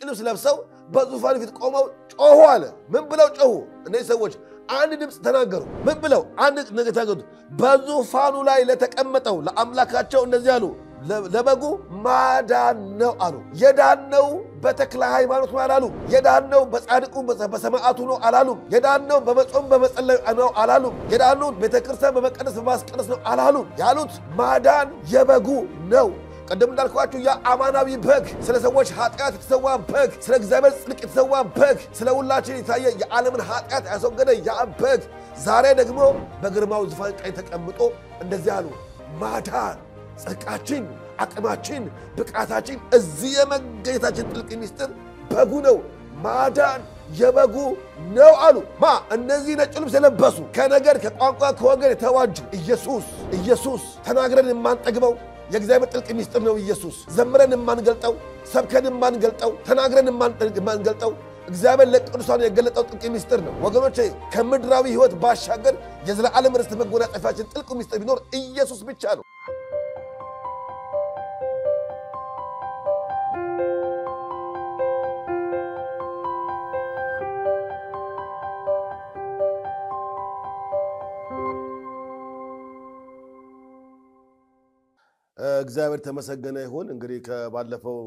ልብስ ለብሰው በዙፋን ፊት ቆመው ጮሁ አለ። ምን ብለው ጮሁ? እነዚህ ሰዎች አንድ ድምፅ ተናገሩ። ምን ብለው? አንድ ነገር ተናገሩ። በዙፋኑ ላይ ለተቀመጠው ለአምላካቸው እንደዚህ አሉ፣ ለበጉ ማዳን ነው አሉ። የዳነው በተክለ ሃይማኖት ነው አላሉም። የዳነው በጻድቁ በሰማዕቱ ነው አላሉም። የዳነው በመጾም በመጸለይ ነው አላሉም። የዳነው ቤተክርስቲያን በመቀደስ በማስቀደስ ነው አላሉም። ያሉት ማዳን የበጉ ነው። ቀደም እንዳልኳችሁ ያ አማናዊ በግ፣ ስለ ሰዎች ኃጢአት የተሰዋ በግ፣ ስለ እግዚአብሔር ጽድቅ የተሰዋ በግ፣ ስለ ሁላችን የታየ የዓለምን ኃጢአት ያስወገደ ያ በግ ዛሬ ደግሞ በግርማው ዙፋን ቀኝ ተቀምጦ እንደዚህ አሉ፣ ማዳን ጽድቃችን፣ አቅማችን፣ ብቃታችን እዚህ የመገኘታችን ጥልቅ ሚስጥር በጉ ነው። ማዳን የበጉ ነው አሉ። እነዚህ ነጭ ልብስ የለበሱ ከነገድ ከቋንቋ ከወገን የተዋጁ ኢየሱስ ተናግረን የማንጠግበው የእግዚአብሔር ጥልቅ ሚስጥር ነው። ኢየሱስ ዘምረን የማንገልጠው፣ ሰብከን የማንገልጠው፣ ተናግረን የማንገልጠው እግዚአብሔር ለቅዱሳን የገለጠው ጥልቅ ሚስጥር ነው። ወገኖቼ ከምድራዊ ሕይወት ባሻገር የዘላለም ርስት መጎናጸፊያችን ጥልቅ ሚስጥር ቢኖር ኢየሱስ ብቻ ነው። እግዚአብሔር ተመሰገነ ይሁን። እንግዲህ ከባለፈው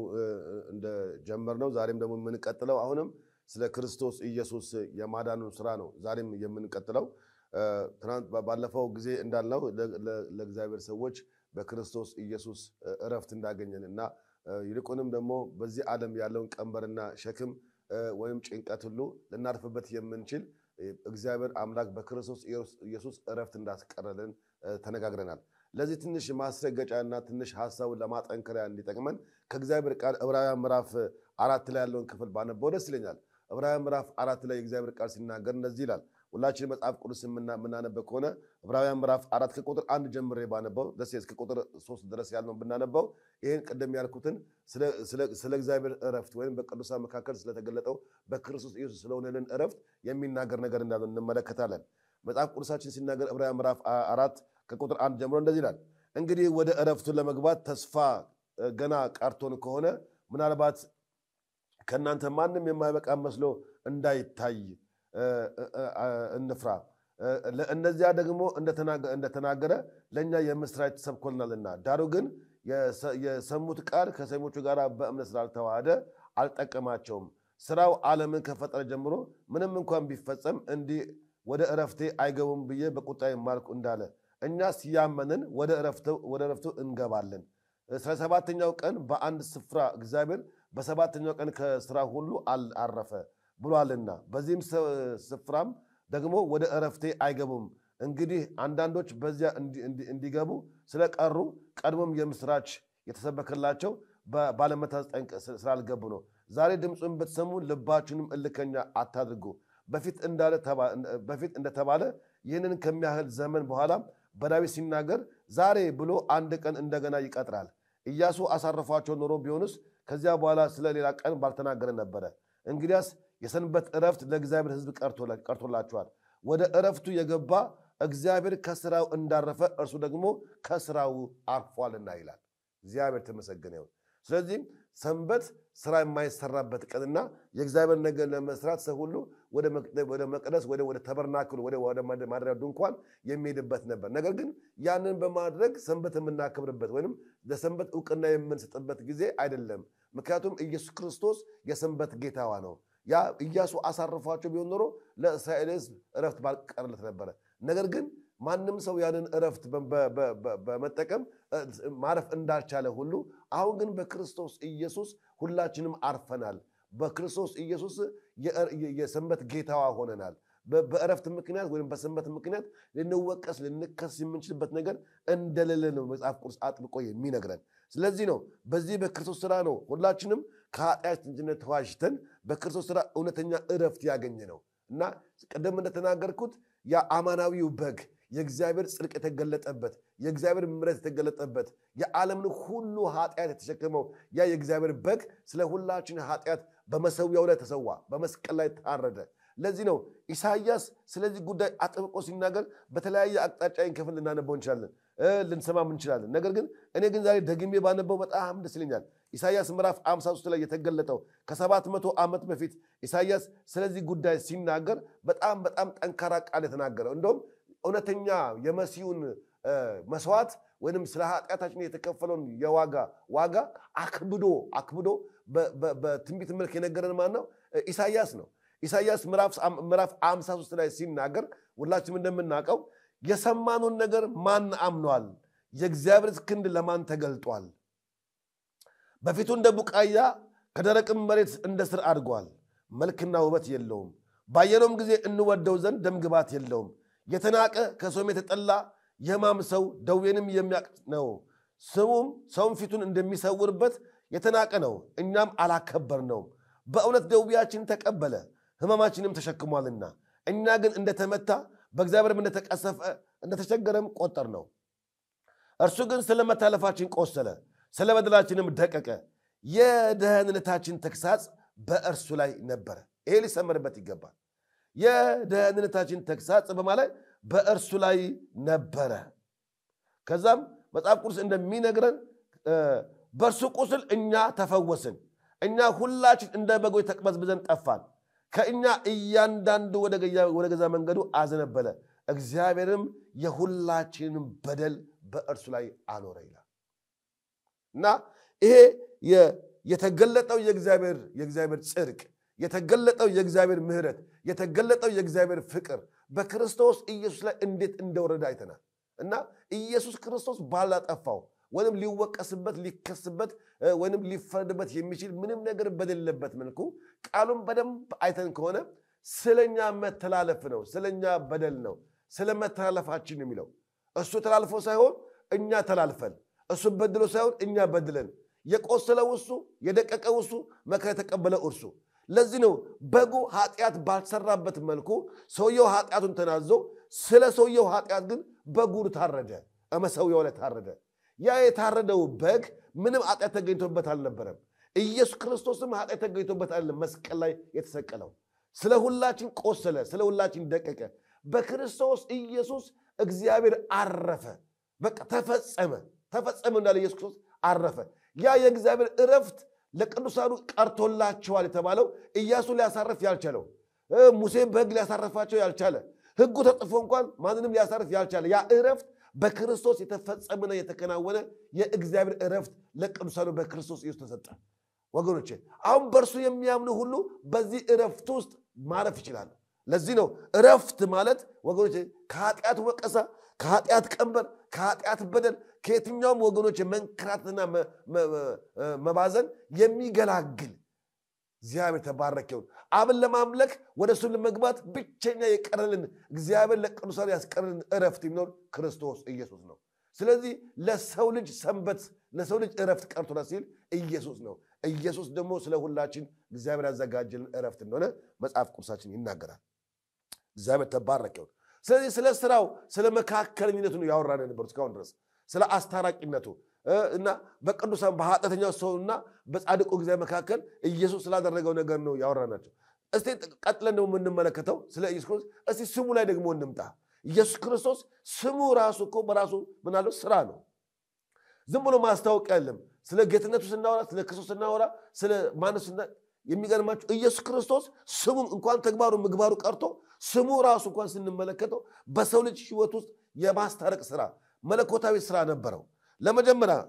እንደ ጀመርነው ዛሬም ደግሞ የምንቀጥለው አሁንም ስለ ክርስቶስ ኢየሱስ የማዳኑን ሥራ ነው ዛሬም የምንቀጥለው። ትናንት ባለፈው ጊዜ እንዳልነው ለእግዚአብሔር ሰዎች በክርስቶስ ኢየሱስ እረፍት እንዳገኘንና ይልቁንም ደግሞ በዚህ ዓለም ያለውን ቀንበርና ሸክም ወይም ጭንቀት ሁሉ ልናርፍበት የምንችል እግዚአብሔር አምላክ በክርስቶስ ኢየሱስ እረፍት እንዳስቀረልን ተነጋግረናል። ለዚህ ትንሽ ማስረገጫና ትንሽ ሐሳቡን ለማጠንከሪያ እንዲጠቅመን ከእግዚአብሔር ቃል ዕብራውያን ምዕራፍ 4 ላይ ያለውን ክፍል ባነበው ደስ ይለኛል። ዕብራውያን ምዕራፍ 4 ላይ የእግዚአብሔር ቃል ሲናገር እንደዚህ ይላል። ሁላችን መጽሐፍ ቅዱስ የምናነበው ከሆነ ዕብራውያን ምዕራፍ 4 ከቁጥር 1 ጀምሬ ባነበው ደስ እስከ ቁጥር 3 ድረስ ያለውን ብናነበው ይሄን ቀደም ያልኩትን ስለ እግዚአብሔር እረፍት ወይም በቅዱሳን መካከል ስለተገለጠው በክርስቶስ ኢየሱስ ስለሆነልን እረፍት የሚናገር ነገር እንዳለ እንመለከታለን። መጽሐፍ ቅዱሳችን ሲናገር ዕብራውያን ምዕራፍ 4 ከቁጥር 1 ጀምሮ እንደዚህ ይላል። እንግዲህ ወደ እረፍቱ ለመግባት ተስፋ ገና ቀርቶን ከሆነ ምናልባት ከናንተ ማንም የማይበቃ መስሎ እንዳይታይ እንፍራ። ለእነዚያ ደግሞ እንደተናገረ ለኛ የምስራች ተሰብኮልናልና፣ ዳሩ ግን የሰሙት ቃል ከሰሚዎቹ ጋር በእምነት ስላልተዋሃደ አልጠቀማቸውም። ስራው ዓለምን ከፈጠረ ጀምሮ ምንም እንኳን ቢፈጸም እንዲህ ወደ እረፍቴ አይገቡም ብዬ በቁጣዬ ማልኩ እንዳለ እኛስ ያመንን ወደ እረፍቱ እንገባለን። ስለ ሰባተኛው ቀን በአንድ ስፍራ እግዚአብሔር በሰባተኛው ቀን ከሥራ ሁሉ አረፈ ብሏልና፣ በዚህም ስፍራም ደግሞ ወደ እረፍቴ አይገቡም። እንግዲህ አንዳንዶች በዚያ እንዲገቡ ስለቀሩ ቀድሞም የምስራች የተሰበከላቸው ባለመታዘዝ ጠንቅ ስላልገቡ ነው። ዛሬ ድምፁን ብትሰሙ ልባችሁንም እልከኛ አታድርጉ። በፊት እንደተባለ ይህንን ከሚያህል ዘመን በኋላ በዳዊት ሲናገር ዛሬ ብሎ አንድ ቀን እንደገና ይቀጥራል። ኢያሱ አሳርፏቸው ኖሮ ቢሆንስ ከዚያ በኋላ ስለ ሌላ ቀን ባልተናገረ ነበረ። እንግዲያስ የሰንበት እረፍት ለእግዚአብሔር ሕዝብ ቀርቶላቸዋል። ወደ እረፍቱ የገባ እግዚአብሔር ከስራው እንዳረፈ እርሱ ደግሞ ከስራው አርፏልና ይላል። እግዚአብሔር ተመሰገነ ይሁን። ስለዚህ ሰንበት ስራ የማይሰራበት ቀንና የእግዚአብሔር ነገር ለመስራት ሰው ሁሉ ወደ መቅደስ ወደ ተበርናክሉ ወደ ማደሪያ ድንኳን የሚሄድበት ነበር። ነገር ግን ያንን በማድረግ ሰንበት የምናከብርበት ወይም ለሰንበት ዕውቅና የምንሰጥበት ጊዜ አይደለም። ምክንያቱም ኢየሱስ ክርስቶስ የሰንበት ጌታዋ ነው። ያ ኢያሱ አሳርፏቸው ቢሆን ኖሮ ለእስራኤል ሕዝብ እረፍት ባልቀረለት ነበረ። ነገር ግን ማንም ሰው ያንን እረፍት በመጠቀም ማረፍ እንዳልቻለ ሁሉ አሁን ግን በክርስቶስ ኢየሱስ ሁላችንም አርፈናል። በክርስቶስ ኢየሱስ የሰንበት ጌታዋ ሆነናል። በእረፍት ምክንያት ወይም በሰንበት ምክንያት ልንወቀስ ልንከስ የምንችልበት ነገር እንደሌለ ነው መጽሐፍ ቅዱስ አጥብቆ የሚነግረን። ስለዚህ ነው በዚህ በክርስቶስ ሥራ ነው ሁላችንም ከኃጢአተኝነት ተዋጅተን በክርስቶስ ሥራ እውነተኛ እረፍት ያገኘ ነው እና ቀደም እንደተናገርኩት ያ አማናዊው በግ የእግዚአብሔር ጽድቅ የተገለጠበት የእግዚአብሔር ምሕረት የተገለጠበት የዓለምን ሁሉ ኃጢአት የተሸከመው ያ የእግዚአብሔር በግ ስለ ሁላችን ኃጢአት በመሰዊያው ላይ ተሰዋ፣ በመስቀል ላይ ታረደ። ለዚህ ነው ኢሳይያስ ስለዚህ ጉዳይ አጥብቆ ሲናገር በተለያየ አቅጣጫ ክፍል ልናነበው እንችላለን፣ ልንሰማም እንችላለን። ነገር ግን እኔ ግን ዛሬ ደግሜ ባነበው በጣም ደስ ይለኛል። ኢሳይያስ ምዕራፍ 53 ላይ የተገለጠው ከ700 ዓመት በፊት ኢሳይያስ ስለዚህ ጉዳይ ሲናገር በጣም ጠንካራ ቃል የተናገረው እንደውም እውነተኛ የመሲሁን መስዋዕት ወይንም ስለ ኃጢአታችን የተከፈለውን ዋጋ አክብዶ በትንቢት መልክ የነገረን ማን ነው? ኢሳይያስ ነው። ኢሳይያስ ምዕራፍ 53 ላይ ሲናገር ሁላችንም እንደምናውቀው የሰማኑን ነገር ማን አምኗል? የእግዚአብሔር ክንድ ለማን ተገልጧል? በፊቱ እንደ ቡቃያ ከደረቅም መሬት እንደ ስር አድጓል። መልክና ውበት የለውም፣ ባየነውም ጊዜ እንወደው ዘንድ ደምግባት የለውም። የተናቀ ከሰውም የተጠላ የሕማም ሰው ደዌንም የሚያውቅ ነው። ሰውም ፊቱን እንደሚሰውርበት የተናቀ ነው፣ እኛም አላከበርነውም። በእውነት ደዌያችን ተቀበለ ሕማማችንም ተሸክሟልና፣ እኛ ግን እንደተመታ በእግዚአብሔርም እንደተቀሰፈ እንደተቸገረም ቆጠር ነው። እርሱ ግን ስለ መታለፋችን ቆሰለ፣ ስለ በደላችንም ደቀቀ። የደህንነታችን ተግሳጽ በእርሱ ላይ ነበረ። ይሄ ሊሰመርበት ይገባል። የደህንነታችን ተግሳጽ በማለት በእርሱ ላይ ነበረ። ከዛም መጽሐፍ ቅዱስ እንደሚነግረን በእርሱ ቁስል እኛ ተፈወስን፣ እኛ ሁላችን እንደ በጎች ተቅበዝብዘን ጠፋን፣ ከእኛ እያንዳንዱ ወደ ገዛ መንገዱ አዘነበለ፣ እግዚአብሔርም የሁላችንም በደል በእርሱ ላይ አኖረ ይላል። እና ይሄ የተገለጠው የእግዚአብሔር ጽድቅ፣ የተገለጠው የእግዚአብሔር ምሕረት፣ የተገለጠው የእግዚአብሔር ፍቅር በክርስቶስ ኢየሱስ ላይ እንዴት እንደወረደ አይተናል። እና ኢየሱስ ክርስቶስ ባላጠፋው ወይም ሊወቀስበት ሊከስበት ወይም ሊፈረድበት የሚችል ምንም ነገር በሌለበት መልኩ ቃሉን በደንብ አይተን ከሆነ ስለኛ መተላለፍ ነው፣ ስለኛ በደል ነው፣ ስለ መተላለፋችን የሚለው እሱ ተላልፎ ሳይሆን እኛ ተላልፈን፣ እሱ በድሎ ሳይሆን እኛ በድለን፣ የቆሰለው እሱ፣ የደቀቀው እሱ፣ መከራ የተቀበለው እርሱ። ለዚህ ነው በጉ ኃጢአት ባልሰራበት መልኩ ሰውየው ኃጢአቱን ተናዞ ስለ ሰውየው ኃጢአት ግን በጉ ታረደ፣ መሰዊያው ላይ ታረደ። ያ የታረደው በግ ምንም ኃጢአት ተገኝቶበት አልነበረም። ኢየሱስ ክርስቶስም ኃጢአት ተገኝቶበት አይደለም መስቀል ላይ የተሰቀለው። ስለ ሁላችን ቆሰለ፣ ስለ ሁላችን ደቀቀ። በክርስቶስ ኢየሱስ እግዚአብሔር አረፈ። በቃ ተፈጸመ እንዳለ ኢየሱስ ክርስቶስ አረፈ። ያ የእግዚአብሔር እረፍት ለቅዱሳኑ ቀርቶላቸዋል የተባለው ኢያሱ ሊያሳርፍ ያልቻለው፣ ሙሴ በግ ሊያሳርፋቸው ያልቻለ፣ ሕጉ ተጽፎ እንኳን ማንንም ሊያሳርፍ ያልቻለ ያ እረፍት በክርስቶስ የተፈጸመና የተከናወነ የእግዚአብሔር እረፍት ለቅዱሳኑ በክርስቶስ ኢየሱስ ተሰጠ። ወገኖቼ አሁን በእርሱ የሚያምኑ ሁሉ በዚህ እረፍት ውስጥ ማረፍ ይችላሉ። ለዚህ ነው እረፍት ማለት ወገኖቼ ከኃጢአት ወቀሳ፣ ከኃጢአት ቀንበር፣ ከኃጢአት በደል፣ ከየትኛውም ወገኖቼ መንከራተትና መባዘን የሚገላግል እግዚአብሔር ተባረከውን አብን ለማምለክ ወደ እሱ ለመግባት ብቸኛ የቀረልን እግዚአብሔር ለቅዱሳን ያስቀረልን እረፍት የሚኖር ክርስቶስ ኢየሱስ ነው። ስለዚህ ለሰው ልጅ ሰንበት፣ ለሰው ልጅ እረፍት ቀርቶና ሲል ኢየሱስ ነው። ኢየሱስ ደግሞ ስለ ሁላችን እግዚአብሔር ያዘጋጀልን እረፍት እንደሆነ መጽሐፍ ቅዱሳችን ይናገራል። እግዚአብሔር ተባረከውን። ስለዚህ ስለ ስራው፣ ስለ መካከለኝነቱ ነው ያወራን ነበር እስካሁን ድረስ፣ ስለ አስታራቂነቱ እና በቅዱሳን በኃጢአተኛው ሰውና በጻድቁ እግዚአብሔር መካከል ኢየሱስ ስላደረገው ነገር ነው ያወራናቸው። እስቲ ቀጥለን ደግሞ የምንመለከተው ስለ ኢየሱስ ክርስቶስ፣ እስቲ ስሙ ላይ ደግሞ እንምጣ። ኢየሱስ ክርስቶስ ስሙ ራሱ እኮ በራሱ ምናለው ስራ ነው። ዝም ብሎ ማስታወቂያ የለም። ስለ ጌትነቱ ስናወራ፣ ስለ ክርስቶስ ስናወራ፣ ስለ ማነሱ የሚገርማችሁ ኢየሱስ ክርስቶስ ስሙ እንኳን ተግባሩ ምግባሩ ቀርቶ ስሙ ራሱ እንኳን ስንመለከተው በሰው ልጅ ሕይወት ውስጥ የማስታረቅ ስራ መለኮታዊ ስራ ነበረው። የመጀመሪያው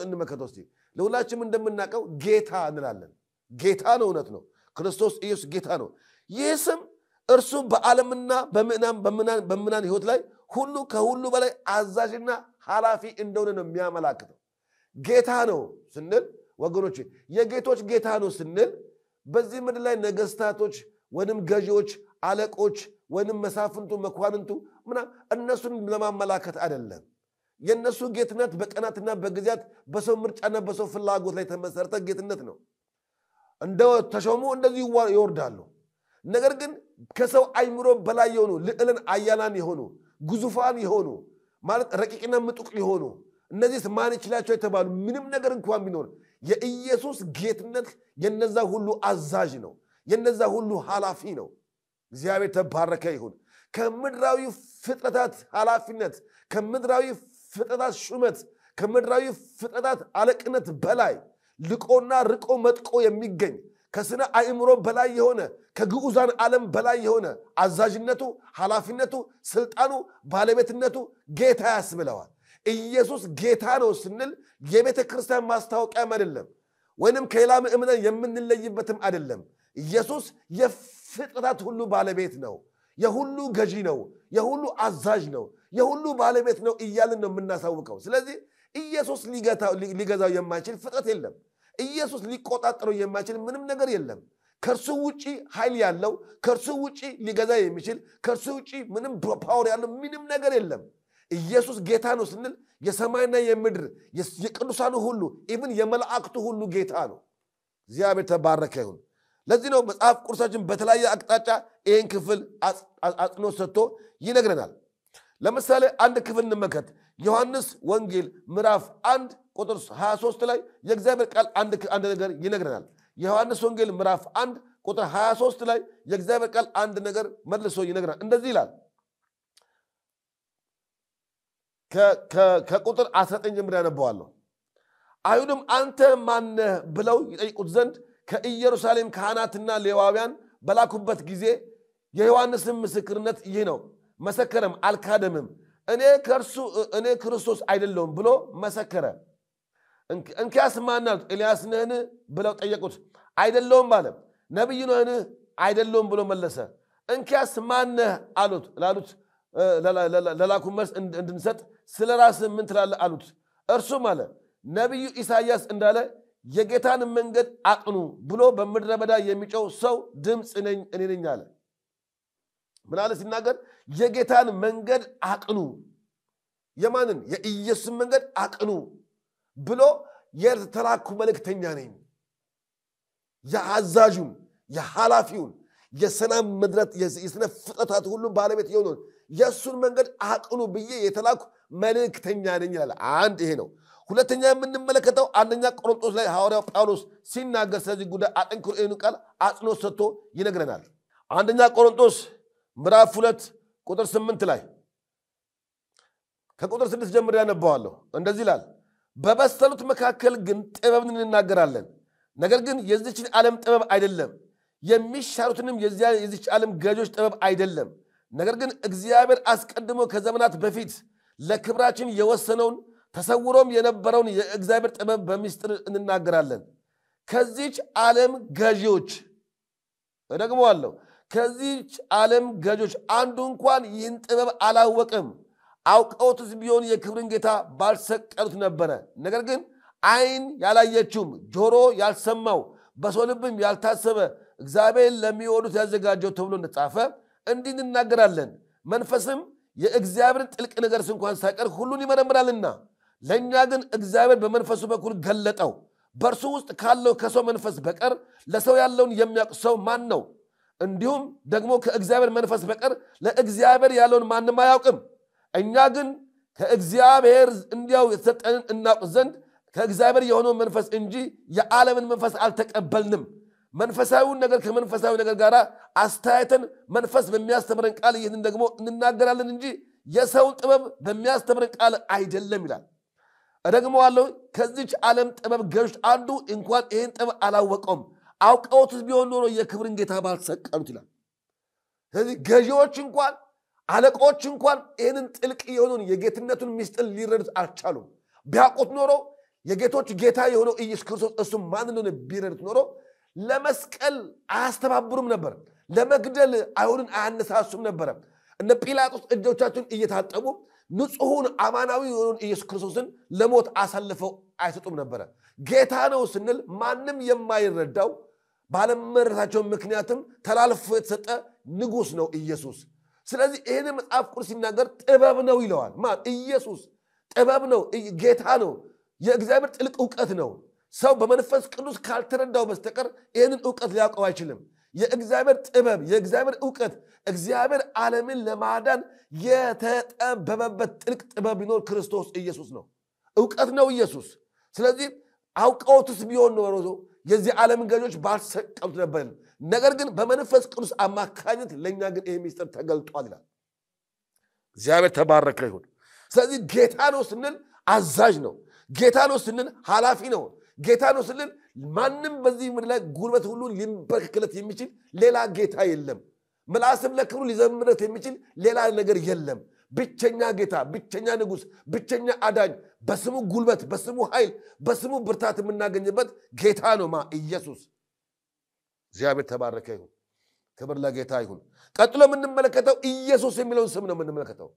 እንመለከተው እስቲ። ለሁላችንም እንደምናውቀው ጌታ እንላለን። ጌታ ነው፣ እውነት ነው። ክርስቶስ ኢየሱስ ጌታ ነው። ይህ ስም እርሱ በዓለምና በምናን ሕይወት ላይ ሁሉ ከሁሉ በላይ አዛዥና ኃላፊ እንደሆነ ነው የሚያመላክተው። ጌታ ነው ስንል ወገኖች የጌቶች ጌታ ነው ስንል በዚህ ምድር ላይ ነገስታቶች ወይንም ገዢዎች፣ አለቆች ወይንም መሳፍንቱ፣ መኳንንቱ እነሱን ለማመላከት አይደለም። የነሱ ጌትነት በቀናትና በጊዜያት በሰው ምርጫና በሰው ፍላጎት ላይ ተመሰረተ ጌትነት ነው። እንደ ተሾሙ እንደዚህ ይወርዳሉ። ነገር ግን ከሰው አይምሮ በላይ የሆኑ ልዕልን አያላን የሆኑ ግዙፋን የሆኑ ማለት ረቂቅና ምጡቅ የሆኑ እነዚህ ማን ይችላቸው የተባሉ ምንም ነገር እንኳን ቢኖር የኢየሱስ ጌትነት የነዛ ሁሉ አዛዥ ነው፣ የነዛ ሁሉ ኃላፊ ነው። እግዚአብሔር ተባረከ ይሁን። ከምድራዊ ፍጥረታት ኃላፊነት፣ ከምድራዊ ፍጥረታት ሹመት፣ ከምድራዊ ፍጥረታት አለቅነት በላይ ልቆና ርቆ መጥቆ የሚገኝ ከስነ አእምሮ በላይ የሆነ ከግዑዛን ዓለም በላይ የሆነ አዛዥነቱ ኃላፊነቱ ስልጣኑ ባለቤትነቱ ጌታ ያስብለዋል ኢየሱስ ጌታ ነው ስንል የቤተ ክርስቲያን ማስታወቂያም አይደለም ወይንም ከሌላ ምእመናን የምንለይበትም አይደለም ኢየሱስ የፍጥረታት ሁሉ ባለቤት ነው የሁሉ ገዢ ነው የሁሉ አዛዥ ነው የሁሉ ባለቤት ነው እያልን ነው የምናሳውቀው ስለዚህ ኢየሱስ ሊገዛው የማይችል ፍጥረት የለም ኢየሱስ ሊቆጣጠረው የማይችል ምንም ነገር የለም ከርሱ ውጪ ኃይል ያለው ከርሱ ውጪ ሊገዛ የሚችል ከርሱ ውጪ ምንም ፓወር ያለው ምንም ነገር የለም ኢየሱስ ጌታ ነው ስንል የሰማይና የምድር የቅዱሳኑ ሁሉ ኢቭን የመላእክቱ ሁሉ ጌታ ነው እግዚአብሔር ተባረከ ይሁን ለዚህ ነው መጽሐፍ ቅዱሳችን በተለያየ አቅጣጫ ይህን ክፍል አጽንኦት ሰጥቶ ይነግረናል ለምሳሌ አንድ ክፍል እንመልከት ዮሐንስ ወንጌል ምዕራፍ 1 ቁጥር 23 ላይ የእግዚአብሔር ቃል አንድ ነገር ይነግረናል ዮሐንስ ወንጌል ምዕራፍ 1 ቁጥር 23 ላይ የእግዚአብሔር ቃል አንድ ነገር መልሶ ይነግረናል እንደዚህ ይላል ከቁጥር 19 ጀምሮ ያነበዋለሁ አይሁድም አንተ ማን ነህ ብለው ይጠይቁት ዘንድ ከኢየሩሳሌም ካህናትና ሌዋውያን በላኩበት ጊዜ የዮሐንስም ምስክርነት ይህ ነው መሰከረም አልካደምም እኔ ክርስቶስ አይደለሁም ብሎ መሰከረ እንኪያስ ማን ነው ኤልያስ ነህን ብለው ጠየቁት አይደለሁም አለ ነብይ ነህን አይደለሁም ብሎ መለሰ እንኪያስ ማን ነህ አሉት ለላኩ መልስ እንድንሰጥ ስለራስ ምን ትላለህ አሉት እርሱም አለ ነብዩ ኢሳይያስ እንዳለ የጌታን መንገድ አቅኑ ብሎ በምድረ በዳ የሚጮው ሰው ድምጽ እኔ ነኝ አለ ምን አለ ሲናገር የጌታን መንገድ አቅኑ የማንን የኢየሱስ መንገድ አቅኑ ብሎ የተላኩ መልእክተኛ ነኝ የአዛዡን የኃላፊውን የሰላም ምድረት የስነ ፍጥረታት ሁሉ ባለቤት የሆነው የሱን መንገድ አቅኑ ብዬ የተላኩ መልእክተኛ ነኝ ይላል አንድ ይሄ ነው ሁለተኛ የምንመለከተው አንደኛ ቆሮንቶስ ላይ ሐዋርያው ጳውሎስ ሲናገር ስለዚህ ጉዳይ አጥንክሮ ይህን ቃል አጽንኦት ሰጥቶ ይነግረናል አንደኛ ቆሮንቶስ ምዕራፍ 2 ቁጥር 8 ላይ ከቁጥር 6 ጀምሮ ያነበዋለሁ እንደዚህ ይላል በበሰሉት መካከል ግን ጥበብን እንናገራለን ነገር ግን የዚህች ዓለም ጥበብ አይደለም የሚሻሩትንም የዚህች ዓለም ገዦች ጥበብ አይደለም ነገር ግን እግዚአብሔር አስቀድሞ ከዘመናት በፊት ለክብራችን የወሰነውን ተሰውሮም የነበረውን የእግዚአብሔር ጥበብ በሚስጥር እንናገራለን ከዚህች ዓለም ገዦች ደግሞአለሁ ከዚህች ዓለም ገዦች አንዱ እንኳን ይህን ጥበብ አላወቀም አውቀውትስ ቢሆን የክብርን ጌታ ባልሰቀሉት ነበረ ነገር ግን አይን ያላየችውም ጆሮ ያልሰማው በሰው ልብም ያልታሰበ እግዚአብሔር ለሚወዱት ያዘጋጀው ተብሎ እንደተጻፈ እንዲህ እንናገራለን መንፈስም የእግዚአብሔር ጥልቅ ነገርስ እንኳን ሳይቀር ሁሉን ይመረምራልና ለኛ ግን እግዚአብሔር በመንፈሱ በኩል ገለጠው በእርሱ ውስጥ ካለው ከሰው መንፈስ በቀር ለሰው ያለውን የሚያውቅ ሰው ማን ነው እንዲሁም ደግሞ ከእግዚአብሔር መንፈስ በቀር ለእግዚአብሔር ያለውን ማንም አያውቅም እኛ ግን ከእግዚአብሔር እንዲያው የተሰጠንን እናውቅ ዘንድ ከእግዚአብሔር የሆነው መንፈስ እንጂ የዓለምን መንፈስ አልተቀበልንም መንፈሳዊውን ነገር ከመንፈሳዊ ነገር ጋር አስተያየተን መንፈስ በሚያስተምረን ቃል ይህንን ደግሞ እንናገራለን እንጂ የሰውን ጥበብ በሚያስተምረን ቃል አይደለም ይላል ደግሞአለሁ ከዚህች ዓለም ጥበብ ገዦች አንዱ እንኳን ይህን ጥበብ አላወቀውም አውቀውትስ ቢሆን ኖሮ የክብርን ጌታ ባልሰቀሉት ይላል ስለዚህ ገዢዎች እንኳን አለቆች እንኳን ይህንን ጥልቅ የሆነውን የጌትነቱን ምስጢር ሊረዱት አልቻሉም ቢያውቁት ኖሮ የጌቶች ጌታ የሆነው ኢየሱስ ክርስቶስ እሱ ማን እንደሆነ ቢረዱት ኖሮ ለመስቀል አያስተባብሩም ነበር ለመግደል አይሁድን አያነሳሱም ነበር እነ ጲላጦስ እጆቻቸውን እየታጠቡ ንጹሑን አማናዊ የሆነውን ኢየሱስ ክርስቶስን ለሞት አሳልፈው አይሰጡም ነበር ጌታ ነው ስንል ማንም የማይረዳው ባለመረዳታቸው ምክንያትም ተላልፎ የተሰጠ ንጉስ ነው ኢየሱስ ስለዚህ ይሄን መጽሐፍ ቅዱስ ሲናገር ጥበብ ነው ይለዋል ማን ኢየሱስ ጥበብ ነው ጌታ ነው የእግዚአብሔር ጥልቅ ዕውቀት ነው ሰው በመንፈስ ቅዱስ ካልተረዳው በስተቀር ይሄንን ዕውቀት ሊያውቀው አይችልም የእግዚአብሔር ጥበብ የእግዚአብሔር ዕውቀት እግዚአብሔር ዓለምን ለማዳን የተጠበበበት ጥልቅ ጥበብ ቢኖር ክርስቶስ ኢየሱስ ነው ዕውቀት ነው ኢየሱስ ስለዚህ አውቀውትስ ቢሆን ኖሮ የዚህ ዓለም ገዦች ባልሰቀሉት ነበር ነገር ግን በመንፈስ ቅዱስ አማካኝነት ለኛ ግን ይሄ ምስጢር ተገልጧል ይላል እግዚአብሔር ተባረከ ይሁን ስለዚህ ጌታ ነው ስንል አዛዥ ነው ጌታ ነው ስንል ኃላፊ ነው ጌታ ነው ስንል ማንም በዚህ ምድር ላይ ጉልበት ሁሉ ሊንበረከክለት የሚችል ሌላ ጌታ የለም። ምላስም ለክብሩ ሊዘምርለት የሚችል ሌላ ነገር የለም። ብቸኛ ጌታ፣ ብቸኛ ንጉሥ፣ ብቸኛ አዳኝ፣ በስሙ ጉልበት፣ በስሙ ኃይል፣ በስሙ ብርታት የምናገኝበት ጌታ ነው ኢየሱስ። እግዚአብሔር ተባረከ ይሁን። ክብር ለጌታ ይሁን። ቀጥሎ የምንመለከተው ኢየሱስ የሚለውን ስም ነው የምንመለከተው።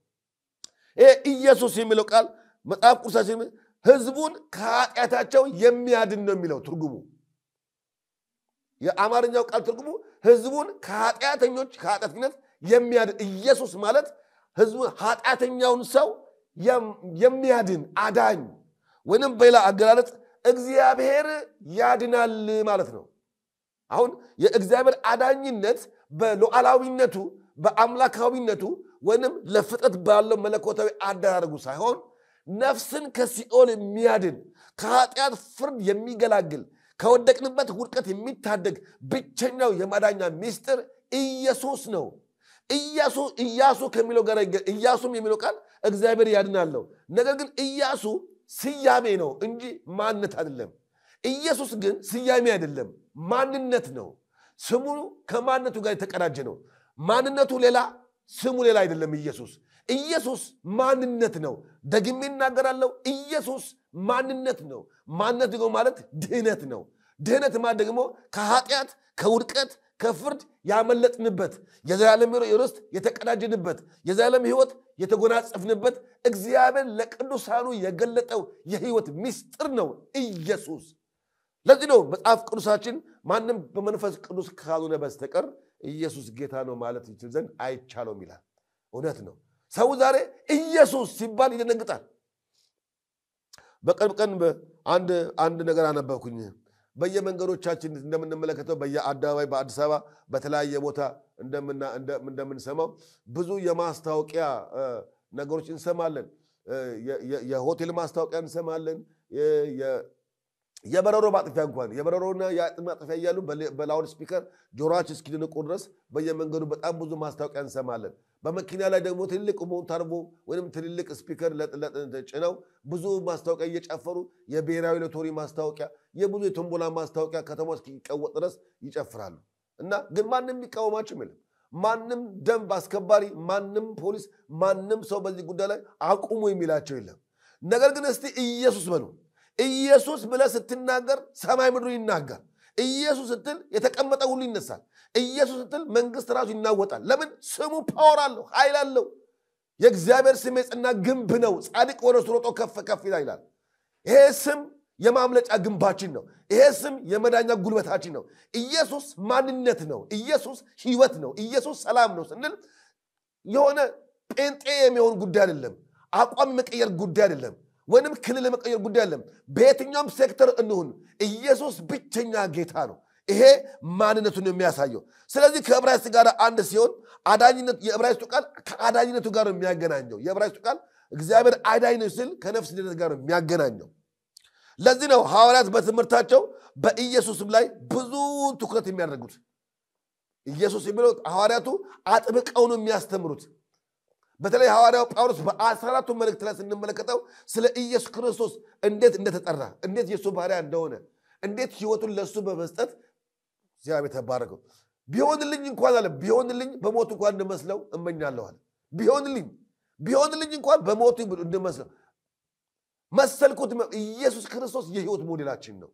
ይሄ ኢየሱስ የሚለው ቃል መጽሐፍ ቅዱሳችን ሕዝቡን ከኃጢአታቸው የሚያድን ነው የሚለው ትርጉሙ። የአማርኛው ቃል ትርጉሙ ሕዝቡን ከኃጢአተኝነት የሚያድን። ኢየሱስ ማለት ሕዝቡን ኃጢአተኛውን ሰው የሚያድን አዳኝ፣ ወይንም በሌላ አገላለጽ እግዚአብሔር ያድናል ማለት ነው። አሁን የእግዚአብሔር አዳኝነት በሉዓላዊነቱ በአምላካዊነቱ ወይንም ለፍጥረት ባለው መለኮታዊ አደራረጉ ሳይሆን ነፍስን ከሲኦል የሚያድን ከኃጢአት ፍርድ የሚገላግል ከወደቅንበት ውድቀት የሚታደግ ብቸኛው የማዳኛ ምስጢር ኢየሱስ ነው። ኢያሱ ከሚለው ጋር ኢያሱም የሚለው ቃል እግዚአብሔር ያድናል። ነገር ግን ኢያሱ ስያሜ ነው እንጂ ማንነት አይደለም። ኢየሱስ ግን ስያሜ አይደለም፣ ማንነት ነው። ስሙ ከማንነቱ ጋር የተቀዳጀ ነው። ማንነቱ ሌላ፣ ስሙ ሌላ አይደለም። ኢየሱስ ማንነት ነው። ደግሜ እናገራለሁ፣ ኢየሱስ ማንነት ነው። ማንነት ደግሞ ማለት ድህነት ነው። ድህነት ማለት ደግሞ ከኃጢአት ከውድቀት ከፍርድ ያመለጥንበት የዘላለም ርስት የተቀዳጀንበት የዘላለም ሕይወት የተጎናጸፍንበት እግዚአብሔር ለቅዱሳኑ የገለጠው የሕይወት ምስጢር ነው ኢየሱስ። ለዚህ ነው መጽሐፍ ቅዱሳችን ማንም በመንፈስ ቅዱስ ካልሆነ በስተቀር ኢየሱስ ጌታ ነው ማለት ይችል ዘንድ አይቻለውም ይላል። እውነት ነው። ሰው ዛሬ ኢየሱስ ሲባል ይደነግጣል። በቅርብ ቀን አንድ ነገር አነበብኩኝ። በየመንገዶቻችን እንደምንመለከተው በየአደባባይ በአዲስ አበባ በተለያየ ቦታ እንደምንሰማው ብዙ የማስታወቂያ ነገሮች እንሰማለን። የሆቴል ማስታወቂያ እንሰማለን። የበረሮ ማጥፊያ እንኳን የበረሮና የአጥም ማጥፊያ እያሉ በላውድ ስፒከር ጆሮአችን እስኪደነቁ ድረስ በየመንገዱ በጣም ብዙ ማስታወቂያ እንሰማለን። በመኪና ላይ ደግሞ ትልቅ ሞንታርቦ ወይም ትልልቅ ስፒከር ጭነው ብዙ ማስታወቂያ እየጨፈሩ የብሔራዊ ሎተሪ ማስታወቂያ፣ የብዙ የቶምቦላ ማስታወቂያ ከተማ እስኪቀወጥ ድረስ ይጨፍራሉ። እና ግን ማንም የሚቃወማቸው የለም። ማንም ደንብ አስከባሪ፣ ማንም ፖሊስ፣ ማንም ሰው በዚህ ጉዳይ ላይ አቁሙ የሚላቸው የለም። ነገር ግን እስቲ ኢየሱስ በሉ። ኢየሱስ ብለህ ስትናገር ሰማይ ምድሩ ይናገር። ኢየሱስ ስትል የተቀመጠ ሁሉ ይነሳል። ኢየሱስ ስትል መንግስት ራሱ ይናወጣል። ለምን? ስሙ ፓወር አለው፣ ኃይል አለው። የእግዚአብሔር ስም የጸና ግንብ ነው፣ ጻድቅ ወደ እርሱ ሮጦ ከፍ ከፍ ይላል። ይሄ ስም የማምለጫ ግንባችን ነው። ይሄ ስም የመዳኛ ጉልበታችን ነው። ኢየሱስ ማንነት ነው። ኢየሱስ ሕይወት ነው። ኢየሱስ ሰላም ነው ስንል የሆነ ጴንጤ የሚሆን ጉዳይ አይደለም። አቋም መቀየር ጉዳይ አይደለም። ወይንም ክልል መቀየር ጉዳይ አይደለም። በየትኛውም ሴክተር እንሁን ኢየሱስ ብቸኛ ጌታ ነው። ይሄ ማንነቱን የሚያሳየው። ስለዚህ ከዕብራይስጥ ጋር አንድ ሲሆን አዳኝነት የዕብራይስጡ ቃል ከአዳኝነቱ ጋር የሚያገናኘው የዕብራይስጡ ቃል እግዚአብሔር አዳኝ ነው ሲል ከነፍስ ድነት ጋር የሚያገናኘው። ለዚህ ነው ሐዋርያት በትምህርታቸው በኢየሱስም ላይ ብዙ ትኩረት የሚያደርጉት። ኢየሱስ የሚለው ሐዋርያቱ አጥብቀው ነው የሚያስተምሩት። በተለይ ሐዋርያው ጳውሎስ በ14ቱ መልእክት ላይ ስንመለከተው ስለ ኢየሱስ ክርስቶስ እንዴት እንደተጠራ፣ እንዴት የሱ ባሪያ እንደሆነ፣ እንዴት ሕይወቱን ለሱ በመስጠት እግዚአብሔር ተባረከው። ቢሆንልኝ እንኳን አለ ቢሆንልኝ በሞቱ እንኳን እንደመስለው እመኛለሁ አለ። ቢሆንልኝ እንኳን በሞቱ እንደመስለው መሰልኩት። ኢየሱስ ክርስቶስ የሕይወት ሞዴላችን ነው።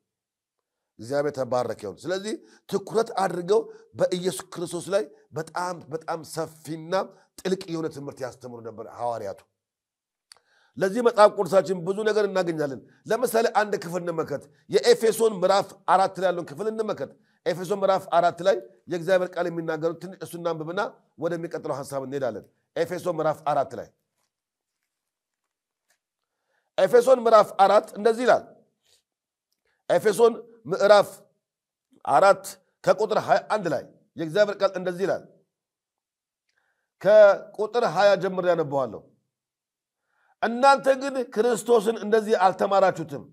እግዚአብሔር ተባረከ ይሁን። ስለዚህ ትኩረት አድርገው በኢየሱስ ክርስቶስ ላይ በጣም በጣም ሰፊና ጥልቅ የሆነ ትምህርት ያስተምሩ ነበር ሐዋርያቱ። ለዚህ መጽሐፍ ቅዱሳችን ብዙ ነገር እናገኛለን። ለምሳሌ አንድ ክፍል እንመልከት። የኤፌሶን ምዕራፍ 4 ላይ ያለውን ክፍል እንመልከት። ኤፌሶን ምዕራፍ 4 ላይ የእግዚአብሔር ቃል የሚናገሩት ትንሽ እሱን እናንብብና ወደሚቀጥለው ሐሳብ እንሄዳለን። ኤፌሶን ምዕራፍ 4 ላይ ኤፌሶን ምዕራፍ 4 እንደዚህ ይላል። ኤፌሶን ምዕራፍ 4 ከቁጥር 21 ላይ የእግዚአብሔር ቃል እንደዚህ ይላል። ከቁጥር 20 ጀምሬ ያነበዋለሁ። እናንተ ግን ክርስቶስን እንደዚህ አልተማራችሁትም፣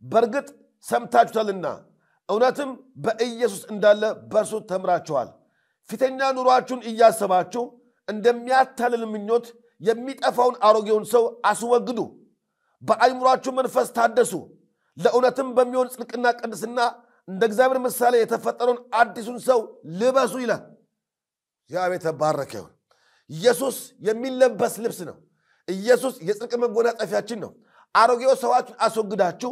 በእርግጥ ሰምታችሁታልና እውነትም በኢየሱስ እንዳለ በእርሱ ተምራችኋል። ፊተኛ ኑሯችሁን እያሰባችሁ እንደሚያታልል ምኞት የሚጠፋውን አሮጌውን ሰው አስወግዱ፣ በአእምሯችሁ መንፈስ ታደሱ፣ ለእውነትም በሚሆን ጽድቅና ቅድስና እንደ እግዚአብሔር ምሳሌ የተፈጠረውን አዲሱን ሰው ልበሱ ይላል። እግዚአብሔር ተባረከ ይሁን። ኢየሱስ የሚለበስ ልብስ ነው። ኢየሱስ የጽድቅ መጎናጸፊያችን ነው። አሮጌው ሰዋችሁን አስወግዳችሁ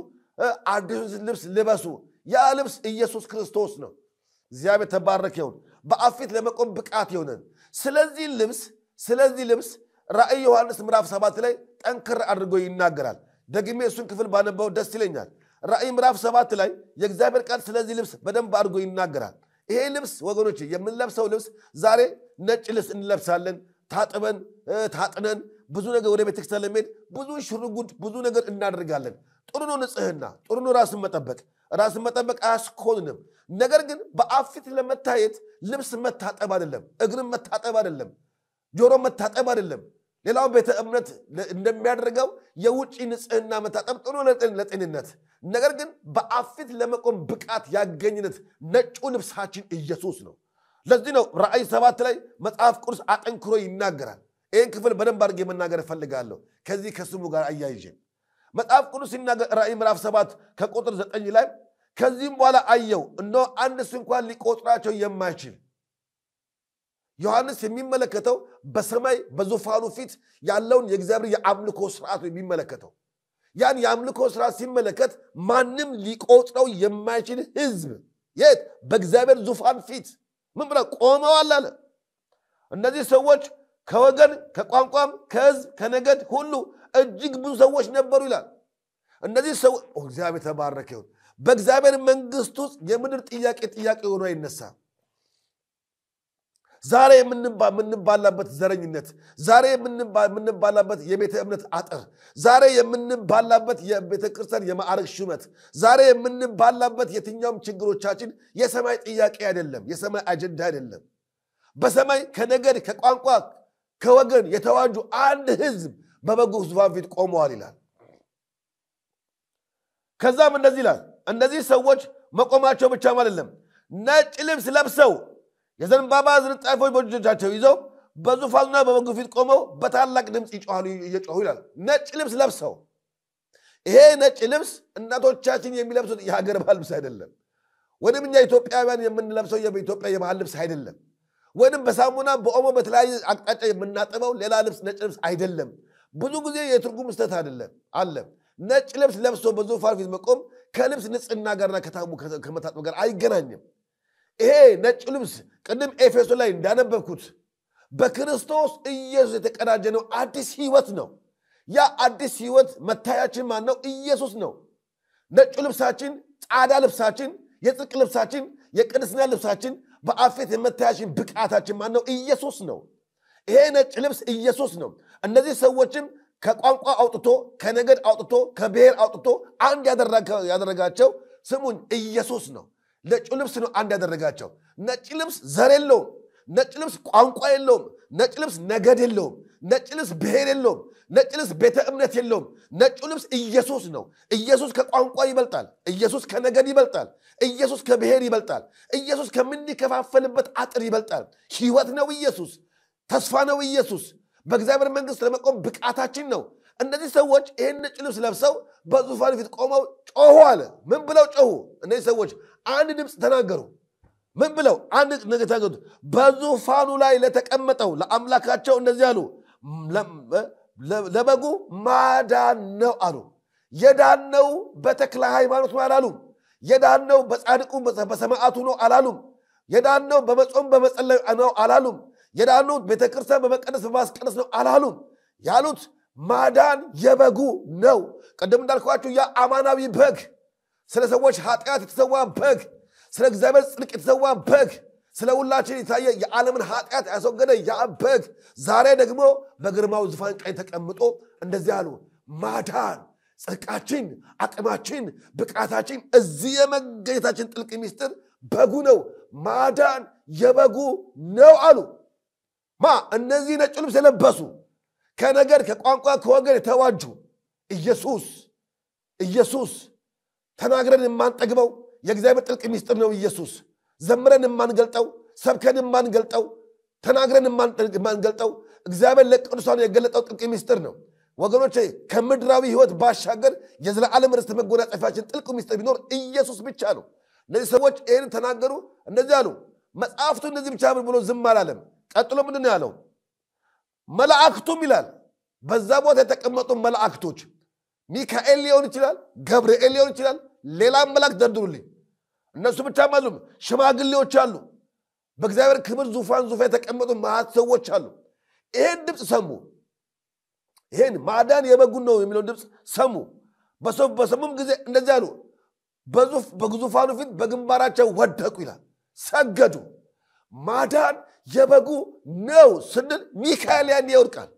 አዲሱን ልብስ ልበሱ። ያ ልብስ ኢየሱስ ክርስቶስ ነው። እግዚአብሔር ተባረከ ይሁን። በአፊት ለመቆም ብቃት ይሆነን። ስለዚህ ልብስ ራእይ ዮሐንስ ምዕራፍ 7 ላይ ጠንከር አድርጎ ይናገራል። ደግሜ እሱን ክፍል ባነበው ደስ ይለኛል። ራእይ ምዕራፍ 7 ላይ የእግዚአብሔር ቃል ስለዚህ ልብስ በደንብ አድርጎ ይናገራል። ይሄ ልብስ ወገኖች የምንለብሰው ልብስ ዛሬ ነጭ ልብስ እንለብሳለን። ታጥነን ብዙ ነገር ወደ ቤተክርስቲያን ለመሄድ ብዙ ሽርጉድ ብዙ ነገር እናደርጋለን። ጥሩ ነው ንጽህና፣ ጥሩ ነው ራስን መጠበቅ አያስኮንንም። ነገር ግን በአፊት ለመታየት ልብስ መታጠብ አይደለም፣ እግርን መታጠብ አይደለም፣ ጆሮ መታጠብ አይደለም። ሌላው ቤተ እምነት እንደሚያደርገው የውጪ ንጽህና መታጠብ ጥሩ ለጤንነት። ነገር ግን በአፊት ለመቆም ብቃት ያገኝነት ነጩ ልብሳችን ኢየሱስ ነው። ለዚህ ነው ራእይ 7 ላይ መጽሐፍ ቅዱስ አጠንክሮ ይናገራል። ይህን ክፍል በደንብ አድርጌ መናገር እፈልጋለሁ ከዚህ ከስሙ ጋር አያይዤ። መጽሐፍ ቅዱስ ሲናገር ራእይ ምዕራፍ 7 ከቁጥር 9 ላይ ከዚህም በኋላ አየው እነሆ አንድ እንኳን ሊቆጥራቸው የማይችል ዮሐንስ የሚመለከተው በሰማይ በዙፋኑ ፊት ያለውን የእግዚአብሔር የአምልኮ ስርዓት ነው የሚመለከተው። ያን የአምልኮ ስርዓት ሲመለከት ማንም ሊቆጥረው የማይችል ህዝብ የት በእግዚአብሔር ዙፋን ፊት ምን ብለው ቆመዋል አለ። እነዚህ ሰዎች ከወገን ከቋንቋም ከህዝብ ከነገድ ሁሉ እጅግ ብዙ ሰዎች ነበሩ ይላል። እነዚህ ሰዎች እግዚአብሔር ተባረከ ይሁን። በእግዚአብሔር መንግስት ውስጥ የምድር ጥያቄ ሆኖ አይነሳም። ዛሬ የምንባላበት ዘረኝነት፣ ዛሬ የምንባላበት የቤተ እምነት አጥር፣ ዛሬ የምንባላበት የቤተ ክርስቲያን የማዕረግ ሹመት፣ ዛሬ የምንባላበት የትኛውም ችግሮቻችን የሰማይ ጥያቄ አይደለም፣ የሰማይ አጀንዳ አይደለም። በሰማይ ከነገድ ከቋንቋ ከወገን የተዋጁ አንድ ህዝብ በበጉ ዙፋን ፊት ቆመዋል ይላል። ከዛም እንደዚህ ይላል፣ እነዚህ ሰዎች መቆማቸው ብቻም አይደለም፣ ነጭ ልብስ ለብሰው የዘንባባ ዝንጣፊዎች በእጆቻቸው ይዘው በዙፋኑና በበጉ ፊት ቆመው በታላቅ ድምፅ እየጮሁ ይላል። ነጭ ልብስ ለብሰው። ይሄ ነጭ ልብስ እናቶቻችን የሚለብሱት የሀገር ባህል ልብስ አይደለም። ወይም እኛ ኢትዮጵያውያን የምንለብሰው የኢትዮጵያ የባህል ልብስ አይደለም። ወይም በሳሙና በኦሞ በተለያየ አቅጣጫ የምናጠበው ሌላ ልብስ ነጭ ልብስ አይደለም። ብዙ ጊዜ የትርጉም ስህተት አይደለም አለ። ነጭ ልብስ ለብሶ በዙፋን ፊት መቆም ከልብስ ንጽህና ጋርና ከመታጠብ ጋር አይገናኝም። ይሄ ነጭ ልብስ ቅድም ኤፌሶ ላይ እንዳነበብኩት በክርስቶስ ኢየሱስ የተቀዳጀ ነው፣ አዲስ ህይወት ነው። ያ አዲስ ህይወት መታያችን ማን ነው? ኢየሱስ ነው። ነጭ ልብሳችን፣ ጻዳ ልብሳችን፣ የጽድቅ ልብሳችን፣ የቅድስና ልብሳችን፣ በአፌት የመታያችን ብቃታችን ማን ነው? ኢየሱስ ነው። ይሄ ነጭ ልብስ ኢየሱስ ነው። እነዚህ ሰዎችም ከቋንቋ አውጥቶ ከነገድ አውጥቶ ከብሔር አውጥቶ አንድ ያደረጋቸው ስሙን ኢየሱስ ነው። ነጭ ልብስ ነው አንድ ያደረጋቸው። ነጭ ልብስ ዘር የለውም። ነጭ ልብስ ቋንቋ የለውም። ነጭ ልብስ ነገድ የለውም። ነጭ ልብስ ብሔር የለውም። ነጭ ልብስ ቤተ እምነት የለውም። ነጭ ልብስ ኢየሱስ ነው። ኢየሱስ ከቋንቋ ይበልጣል። ኢየሱስ ከነገድ ይበልጣል። ኢየሱስ ከብሔር ይበልጣል። ኢየሱስ ከምንከፋፈልበት አጥር ይበልጣል። ህይወት ነው ኢየሱስ። ተስፋ ነው ኢየሱስ። በእግዚአብሔር መንግስት ለመቆም ብቃታችን ነው። እነዚህ ሰዎች ይህን ነጭ ልብስ ለብሰው በዙፋን ፊት ቆመው ጮሁ አለ። ምን ብለው ጮሁ? እነዚህ ሰዎች አንድ ድምፅ ተናገሩ። ምን ብለው? አንድ ነገር ተናገሩ። በዙፋኑ ላይ ለተቀመጠው ለአምላካቸው እንደዚህ አሉ፣ ለበጉ ማዳን ነው አሉ። የዳነው በተክለ ሃይማኖት ነው አላሉም። የዳነው በጻድቁ በሰማዕቱ ነው አላሉም። የዳነው በመጾም በመጸለይ ነው አላሉም። የዳነው ቤተክርስቲያን በመቀደስ በማስቀደስ ነው አላሉም። ያሉት ማዳን የበጉ ነው። ቀደም እንዳልኳችሁ ያ አማናዊ በግ፣ ስለ ሰዎች ኃጢአት የተሰዋ በግ፣ ስለ እግዚአብሔር ጽድቅ የተሰዋ በግ፣ ስለ ሁላችን የታየ የዓለምን ኃጢአት ያስወገደ ያ በግ ዛሬ ደግሞ በግርማው ዙፋን ቀኝ ተቀምጦ እንደዚህ አሉ፣ ማዳን ጽድቃችን፣ አቅማችን፣ ብቃታችን፣ እዚህ የመገኘታችን ጥልቅ ሚስጥር በጉ ነው። ማዳን የበጉ ነው አሉ። እነዚህ ነጭ ልብስ የለበሱ ከነገድ ከቋንቋ ከወገን የተዋጁ ኢየሱስ ተናግረን የማንጠግበው የእግዚአብሔር ጥልቅ ሚስጥር ነው። ኢየሱስ ዘምረን የማንገልጠው፣ ሰብከን የማንገልጠው፣ ተናግረን የማንገልጠው እግዚአብሔር ለቅዱሳን የገለጠው ጥልቅ ሚስጥር ነው። ወገኖቼ ከምድራዊ ህይወት ባሻገር የዘላለም ርስት መጎናጸፊያችን ጥልቅ ምስጢር ቢኖር ኢየሱስ ብቻ ነው። እነዚህ ሰዎች ይሄን ተናገሩ፣ እንደዚህ አሉ። መጽሐፍቱ እንደዚህ ብቻ ብሎ ዝም አላለም። ቀጥሎ ምንድን ነው ያለው? መላእክቱም ይላል በዛ ቦታ የተቀመጡ መላእክቶች ሚካኤል ሊሆን ይችላል፣ ገብርኤል ሊሆን ይችላል፣ ሌላም መላእክት ደርድሩልኝ። እነሱ ብቻ ማለት ሽማግሌዎች አሉ፣ በእግዚአብሔር ክብር ዙፋን የተቀመጡ ማዕት ሰዎች አሉ። ይሄን ድምፅ ሰሙ። ይሄን ማዳን የበጉን ነው የሚለውን ድምፅ ሰሙ። በሰሙም ጊዜ እንደዚህ አሉ፣ በዙፋኑ ፊት በግንባራቸው ወደቁ ይላል፣ ሰገዱ። ማዳን የበጉ ነው ስንል ሚካኤል ያን ይወድቃል።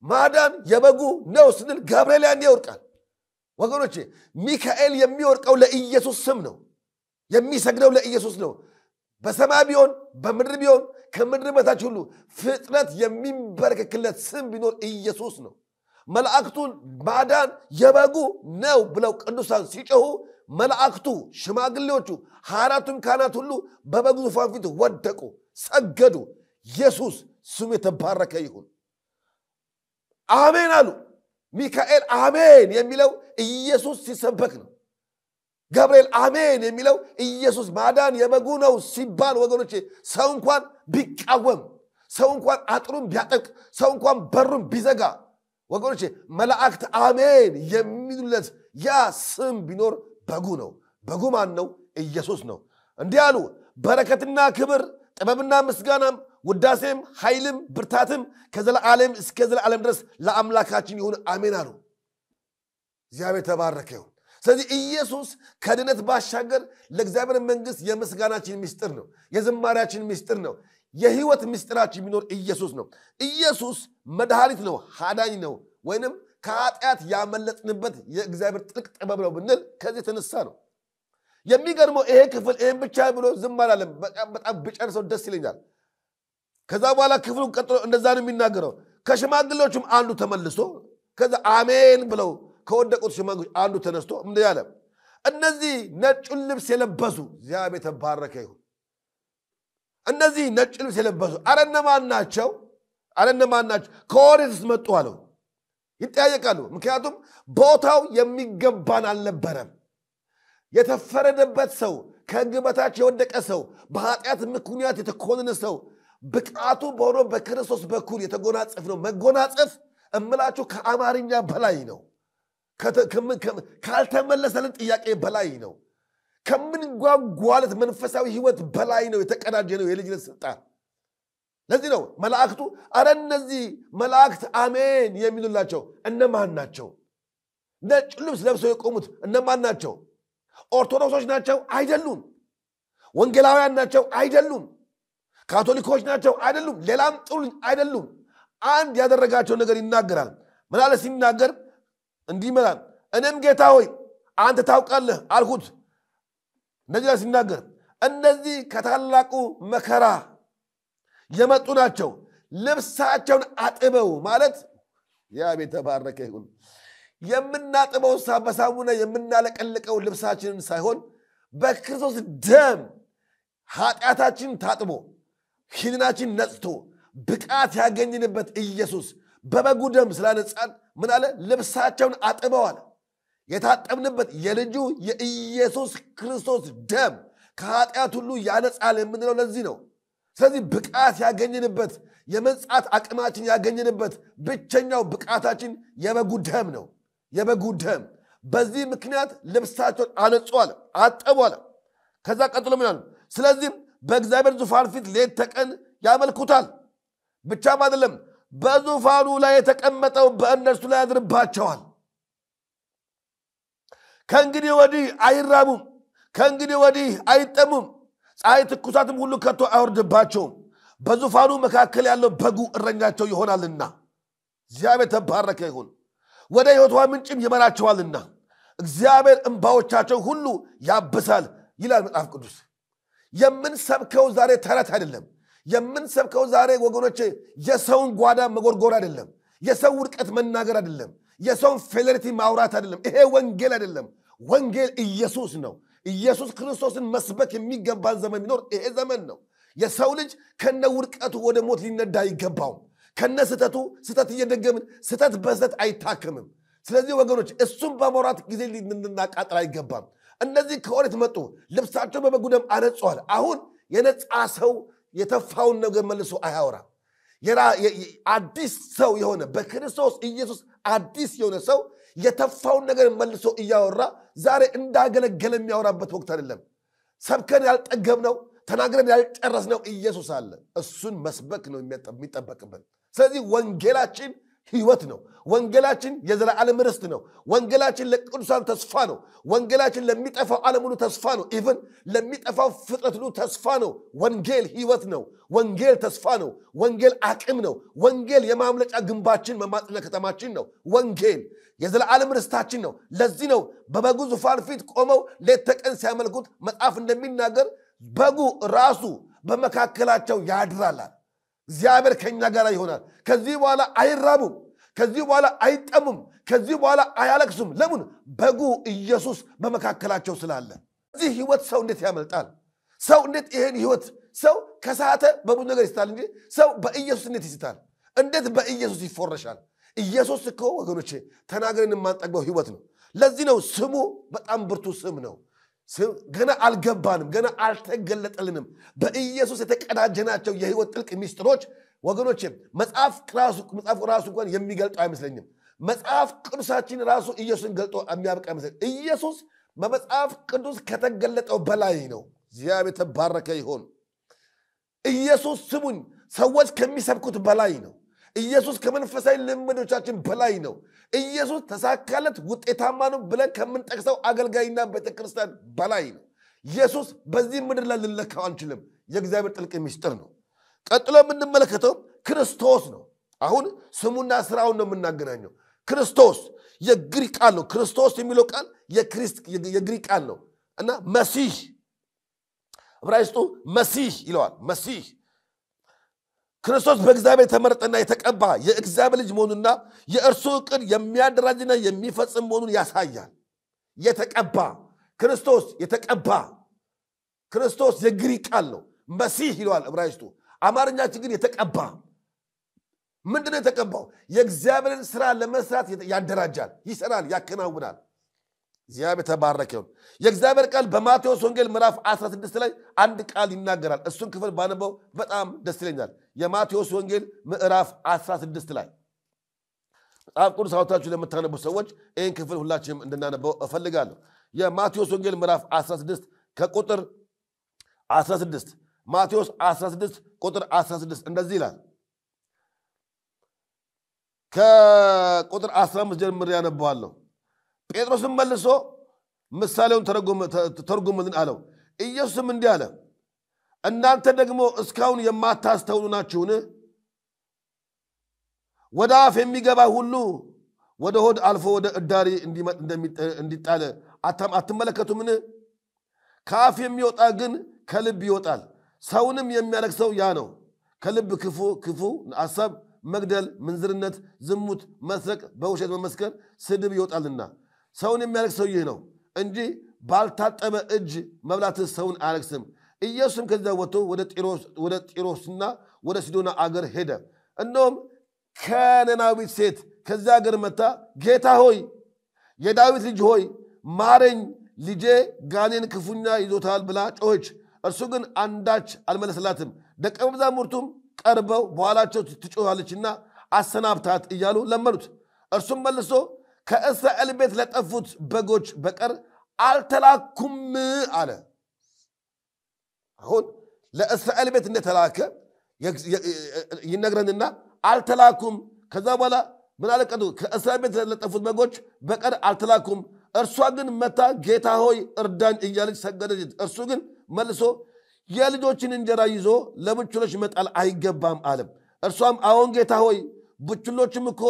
ማዳን የበጉ ነው ስንል ገብርኤል ያን ይወድቃል። ወገኖቼ ሚካኤል የሚወድቀው ለኢየሱስ ስም ነው፣ የሚሰግደው ለኢየሱስ ነው። በሰማይ ቢሆን በምድር ቢሆን ከምድር በታች ሁሉ ፍጥረት የሚንበረከክለት ስም ቢኖር ኢየሱስ ነው። መላእክቱን ማዳን የበጉ ነው ብለው ቅዱሳን ሲጮሁ መላእክቱ ሽማግሌዎቹ 24ቱም ካህናት ሁሉ በበጉ ዙፋን ፊት ወደቁ፣ ሰገዱ። ኢየሱስ ስሙ የተባረከ ይሁን። አሜን አሉ። ሚካኤል አሜን የሚለው ኢየሱስ ሲሰበክ ነው። ገብርኤል አሜን የሚለው ኢየሱስ ማዳን የበጉ ነው ሲባል ወገኖቼ ሰው እንኳን ቢቃወም፣ ሰው እንኳን አጥሩን ቢያጠቅ፣ ሰው እንኳን በሩን ቢዘጋ ወገኖቼ መላእክት አሜን የሚሉለት ያ ስም ቢኖር በጉ ነው። በጉ ማን ነው? ኢየሱስ ነው። እንዲህ አሉ፣ በረከትና ክብር ጥበብና ምስጋናም ውዳሴም ኃይልም ብርታትም ከዘላለም እስከ ዘላለም ድረስ ለአምላካችን ይሁን አሜን አሉ። እግዚአብሔር ተባረከ ይሁን። ስለዚህ ኢየሱስ ከድነት ባሻገር ለእግዚአብሔር መንግሥት የምስጋናችን ምስጢር ነው፣ የዝማሪያችን ምስጢር ነው። የህይወት ምስጢራችን ቢኖር ኢየሱስ ነው። ኢየሱስ መድኃኒት ነው፣ ሃዳኝ ነው፣ ወይንም ከኃጢአት ያመለጥንበት የእግዚአብሔር ጥልቅ ጥበብ ነው ብንል ከዚህ የተነሳ ነው። የሚገርመው ይሄ ክፍል ይሄን ብቻ ብሎ ዝም አላለም። በጣም ብጨርሰው ደስ ይለኛል። ከዛ በኋላ ክፍሉን ቀጥሎ እንደዛ ነው የሚናገረው። ከሽማግሌዎችም አንዱ ተመልሶ ከዛ አሜን ብለው ከወደቁት ሽማግሌዎች አንዱ ተነስቶ ምን ያለ? እነዚህ ነጩን ልብስ የለበሱ እግዚአብሔር ተባረከ ይሁን። እነዚህ ነጭ ልብስ የለበሱ አረነማን ናቸው? ከወዴትስ መጡ አለው። ይጠያየቃሉ። ምክንያቱም ቦታው የሚገባን አልነበረም። የተፈረደበት ሰው፣ ከሕግ በታች የወደቀ ሰው፣ በኃጢአት ምክንያት የተኮነነ ሰው ብቃቱ በሆነ በክርስቶስ በኩል የተጎናጸፍ ነው። መጎናጸፍ እምላችሁ ከአማርኛ በላይ ነው። ካልተመለሰልን ጥያቄ በላይ ነው። ከምንጓጓለት መንፈሳዊ ህይወት በላይ ነው። የተቀዳጀ ነው የልጅነት ስልጣን። ለዚህ ነው መላእክቱ አረ እነዚህ መላእክት አሜን የሚሉላቸው እነማን ናቸው? ነጭ ልብስ ለብሰው የቆሙት እነማን ናቸው? ኦርቶዶክሶች ናቸው? አይደሉም። ወንጌላውያን ናቸው? አይደሉም። ካቶሊኮች ናቸው? አይደሉም። ሌላም ጥሩልኝ አይደሉም። አንድ ያደረጋቸው ነገር ይናገራል። ምናለ ሲናገር እንዲህ ይመላል፣ እኔም ጌታ ሆይ አንተ ታውቃለህ አልኩት። እንደዚህ ሲናገር እነዚህ ከታላቁ መከራ የመጡ ናቸው፣ ልብሳቸውን አጥበው ማለት ያ ቤት ተባረከ ይሁን። የምናጥበው በሳሙና የምናለቀልቀው ልብሳችንን ሳይሆን በክርስቶስ ደም ኃጢአታችን ታጥቦ ሕሊናችን ነጽቶ ብቃት ያገኝንበት ኢየሱስ በበጉ ደም ስላነጻን ምን አለ? ልብሳቸውን አጥበዋል። የታጠብንበት የልጁ የኢየሱስ ክርስቶስ ደም ከኃጢአት ሁሉ ያነጻል የምንለው ለዚህ ነው። ስለዚህ ብቃት ያገኝንበት የመንጻት አቅማችን ያገኝንበት ብቸኛው ብቃታችን የበጉ ደም ነው። የበጉ ደም በዚህ ምክንያት ልብሳቸውን አነጹአል፣ አጠቡአል። ከዛ ቀጥሎ ምን አለ? ስለዚህም በእግዚአብሔር ዙፋን ፊት ሌት ተቀን ያመልኩታል። ብቻም አይደለም በዙፋኑ ላይ የተቀመጠው በእነርሱ ላይ ያድርባቸዋል። ከእንግዲህ ወዲህ አይራቡም፣ ከእንግዲህ ወዲህ አይጠሙም፣ ፀሐይ ትኩሳትም ሁሉ ከቶ አይወርድባቸውም። በዙፋኑ መካከል ያለው በጉ እረኛቸው ይሆናልና። እግዚአብሔር ተባረከ ይሁን። ወደ ሕይወቷ ምንጭም ይመራቸዋልና እግዚአብሔር እንባዎቻቸው ሁሉ ያብሳል ይላል መጽሐፍ ቅዱስ። የምንሰብከው ዛሬ ተረት አይደለም። የምንሰብከው ዛሬ ወገኖቼ የሰውን ጓዳ መጎርጎር አይደለም። የሰው ውድቀት መናገር አይደለም። የሰውን ፌለሪቲ ማውራት አይደለም። ይሄ ወንጌል አይደለም። ወንጌል ኢየሱስ ነው። ኢየሱስ ክርስቶስን መስበክ የሚገባን ዘመን ቢኖር ይሄ ዘመን ነው። የሰው ልጅ ከነ ውድቀቱ ወደ ሞት ሊነዳ አይገባውም። ከነስተቱ ስተት እየደገምን ስተት በስተት አይታከምም ስለዚህ ወገኖች እሱም በመውራት ጊዜ ልንናቃጥል አይገባም እነዚህ ከኦሪት መጡ ልብሳቸው በበጉደም አነጸዋል አሁን የነጻ ሰው የተፋውን ነገር መልሶ አያወራ አዲስ ሰው የሆነ በክርስቶስ ኢየሱስ አዲስ የሆነ ሰው የተፋውን ነገር መልሶ እያወራ ዛሬ እንዳገለገለ የሚያወራበት ወቅት አይደለም ሰብከን ያልጠገብነው ተናግረን ያልጨረስነው ኢየሱስ አለ እሱን መስበክ ነው የሚጠበቅብን ስለዚህ ወንጌላችን ሕይወት ነው ወንጌላችን የዘላለም ርስት ነው ወንጌላችን ለቅዱሳን ተስፋ ነው ወንጌላችን ለሚጠፋው ዓለም ሁሉ ተስፋ ነው ኢቭን ለሚጠፋው ፍጥረት ሁሉ ተስፋ ነው ወንጌል ሕይወት ነው ወንጌል ተስፋ ነው ወንጌል አቅም ነው ወንጌል የማምለጫ ግንባችን መማጽኛ ከተማችን ነው ወንጌል የዘላለም ርስታችን ነው ለዚህ ነው በበጉ ዙፋን ፊት ቆመው ሌት ተቀን ሲያመልኩት መጽሐፍ እንደሚናገር በጉ ራሱ በመካከላቸው ያድራል እግዚአብሔር ከኛ ጋር ይሆናል ከዚህ በኋላ አይራቡም ከዚህ በኋላ አይጠሙም ከዚህ በኋላ አያለቅሱም ለምን በጉ ኢየሱስ በመካከላቸው ስላለ እዚህ ሕይወት ሰው እንዴት ያመልጣል ሰው እንዴት ይሄን ሕይወት ሰው ከሳተ በብዙ ነገር ይስታል እንጂ ሰው በኢየሱስ እንዴት ይስታል እንዴት በኢየሱስ ይፎረሻል ኢየሱስ እኮ ወገኖቼ ተናግረን የማንጠግበው ሕይወት ነው ለዚህ ነው ስሙ በጣም ብርቱ ስም ነው ገና አልገባንም ገና አልተገለጠልንም በኢየሱስ የተቀዳጀናቸው የሕይወት ጥልቅ ሚስጥሮች ወገኖቼ መጽሐፍ ራሱ እንኳን የሚገልጠው አይመስለኝም መጽሐፍ ቅዱሳችን ራሱ ኢየሱስን ገልጦ የሚያበቃ አይመስለኝም ኢየሱስ በመጽሐፍ ቅዱስ ከተገለጠው በላይ ነው እግዚአብሔር የተባረከ ይሁን ኢየሱስ ስሙኝ ሰዎች ከሚሰብኩት በላይ ነው ኢየሱስ ከመንፈሳዊ ልምዶቻችን በላይ ነው ኢየሱስ ተሳካለት ውጤታማ ነው ብለን ከምንጠቅሰው አገልጋይና ቤተክርስቲያን በላይ ነው ኢየሱስ በዚህ ምድር ላይ ልንለካው አንችልም የእግዚአብሔር ጥልቅ ሚስጥር ነው ቀጥሎ የምንመለከተው ክርስቶስ ነው አሁን ስሙና ስራውን ነው የምናገናኘው ክርስቶስ የግሪክ ቃል ነው ክርስቶስ የሚለው ቃል የግሪክ ቃል ነው እና መሲህ ዕብራይስጡ መሲህ ይለዋል መሲህ ክርስቶስ በእግዚአብሔር ተመረጠና የተቀባ የእግዚአብሔር ልጅ መሆኑና የእርሱ ዕቅድ የሚያደራጅና የሚፈጽም መሆኑን ያሳያል የተቀባ ክርስቶስ የግሪክ ቃል ነው መሲህ ይለዋል ዕብራይስጡ አማርኛችን ግን የተቀባ ምንድነው የተቀባው የእግዚአብሔርን ስራ ለመስራት ያደራጃል ይሰራል ያከናውናል እግዚአብሔር ተባረከ ይሁን የእግዚአብሔር ቃል በማቴዎስ ወንጌል ምዕራፍ 16 ላይ አንድ ቃል ይናገራል እሱን ክፍል ባነበው በጣም ደስ ይለኛል የማቴዎስ ወንጌል ምዕራፍ 16 ላይ መጽሐፍ ቅዱስ አውጥታችሁ ለምታነቡ ሰዎች ይህን ክፍል ሁላችንም እንድናነበው እፈልጋለሁ የማቴዎስ ወንጌል ምዕራፍ 16 ከቁጥር 16 ማቴዎስ 16 ቁጥር 16 እንደዚህ ይላል ከቁጥር 15 ጀምሬ ያነበዋለሁ ጴጥሮስም መልሶ ምሳሌውን ተርጉምልን አለው ኢየሱስም እንዲህ አለ እናንተ ደግሞ እስካሁን የማታስተውሉ ናችሁን ወደ አፍ የሚገባ ሁሉ ወደ ሆድ አልፎ ወደ እዳሪ እንዲጣል አትመለከቱምን ከአፍ የሚወጣ ግን ከልብ ይወጣል ሰውንም የሚያረክሰው ያ ነው ከልብ ክፉ ሐሳብ መግደል ምንዝርነት ዝሙት መስረቅ በውሸት መመስከር ስድብ ይወጣልና ሰውን የሚያረክሰው ይህ ነው እንጂ ባልታጠበ እጅ መብላት ሰውን አያረክስም ኢየሱስም ከዚያ ወጥቶ ወደ ጢሮስና ወደ ሲዶና አገር ሄደ እነሆም ከነናዊት ሴት ከዚያ አገር መጣ ጌታ ሆይ የዳዊት ልጅ ሆይ ማረኝ ልጄ ጋኔን ክፉኛ ይዞታል ብላ ጮኸች እርሱ ግን አንዳች አልመለሰላትም ደቀ መዛሙርቱም ቀርበው በኋላቸው ትጮኻለችና አሰናብታት እያሉ ለመኑት እርሱም መልሶ ከእስራኤል ቤት ለጠፉት በጎች በቀር አልተላኩም አለ አሁን ለእስራኤል ቤት እንደተላከ ይነግረንና አልተላኩም ከዛ በኋላ ምን አለቀዱ ከእስራኤል ቤት ለጠፉት በጎች በቀር አልተላኩም እርሷ ግን መታ ጌታ ሆይ እርዳኝ እያለች ሰገደች እርሱ ግን መልሶ የልጆችን እንጀራ ይዞ ለብቹሎች መጣል አይገባም አለ እርሷም አዎን ጌታ ሆይ ብቹሎችም እኮ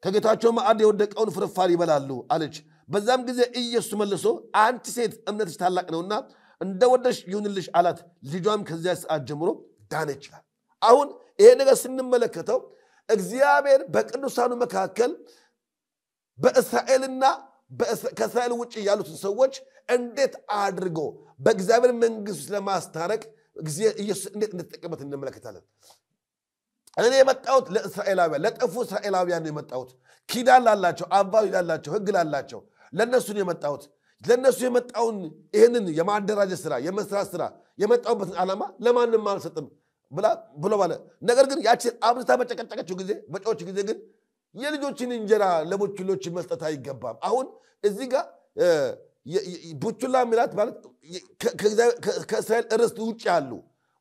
ከጌታቸው ማዕድ የወደቀውን ፍርፋሪ ይበላሉ አለች በዛም ጊዜ ኢየሱስ መልሶ አንቺ ሴት እምነትሽ ታላቅ ነውና እንደወደሽ ይሁንልሽ አላት ልጇም ከዚያ ሰዓት ጀምሮ ዳነች ይላል አሁን ይሄ ነገር ስንመለከተው እግዚአብሔር በቅዱሳኑ መካከል በእስራኤልና ከእስራኤል ውጭ ያሉትን ሰዎች እንዴት አድርጎ በእግዚአብሔር መንግስት ለማስታረቅ ኢየሱስ እንዴት እንደተጠቀመበት እንመለከታለን እኔ የመጣሁት ለእስራኤላውያን ለጠፉ እስራኤላውያን ነው የመጣሁት። ኪዳን ላላቸው አባል ላላቸው ሕግ ላላቸው ለነሱ ነው የመጣሁት። ለነሱ የመጣውን ይህንን የማደራጀት ስራ የመስራት ስራ የመጣሁበትን ዓላማ ለማንም አልሰጥም ብሎ ባለ። ነገር ግን ያቺ አብዝታ በጨቀጨቀችው ጊዜ በጮች ጊዜ ግን የልጆችን እንጀራ ለቡችሎች መስጠት አይገባም። አሁን እዚህ ጋር ቡችላ ሚላት ማለት ከእስራኤል ርስት ውጭ ያሉ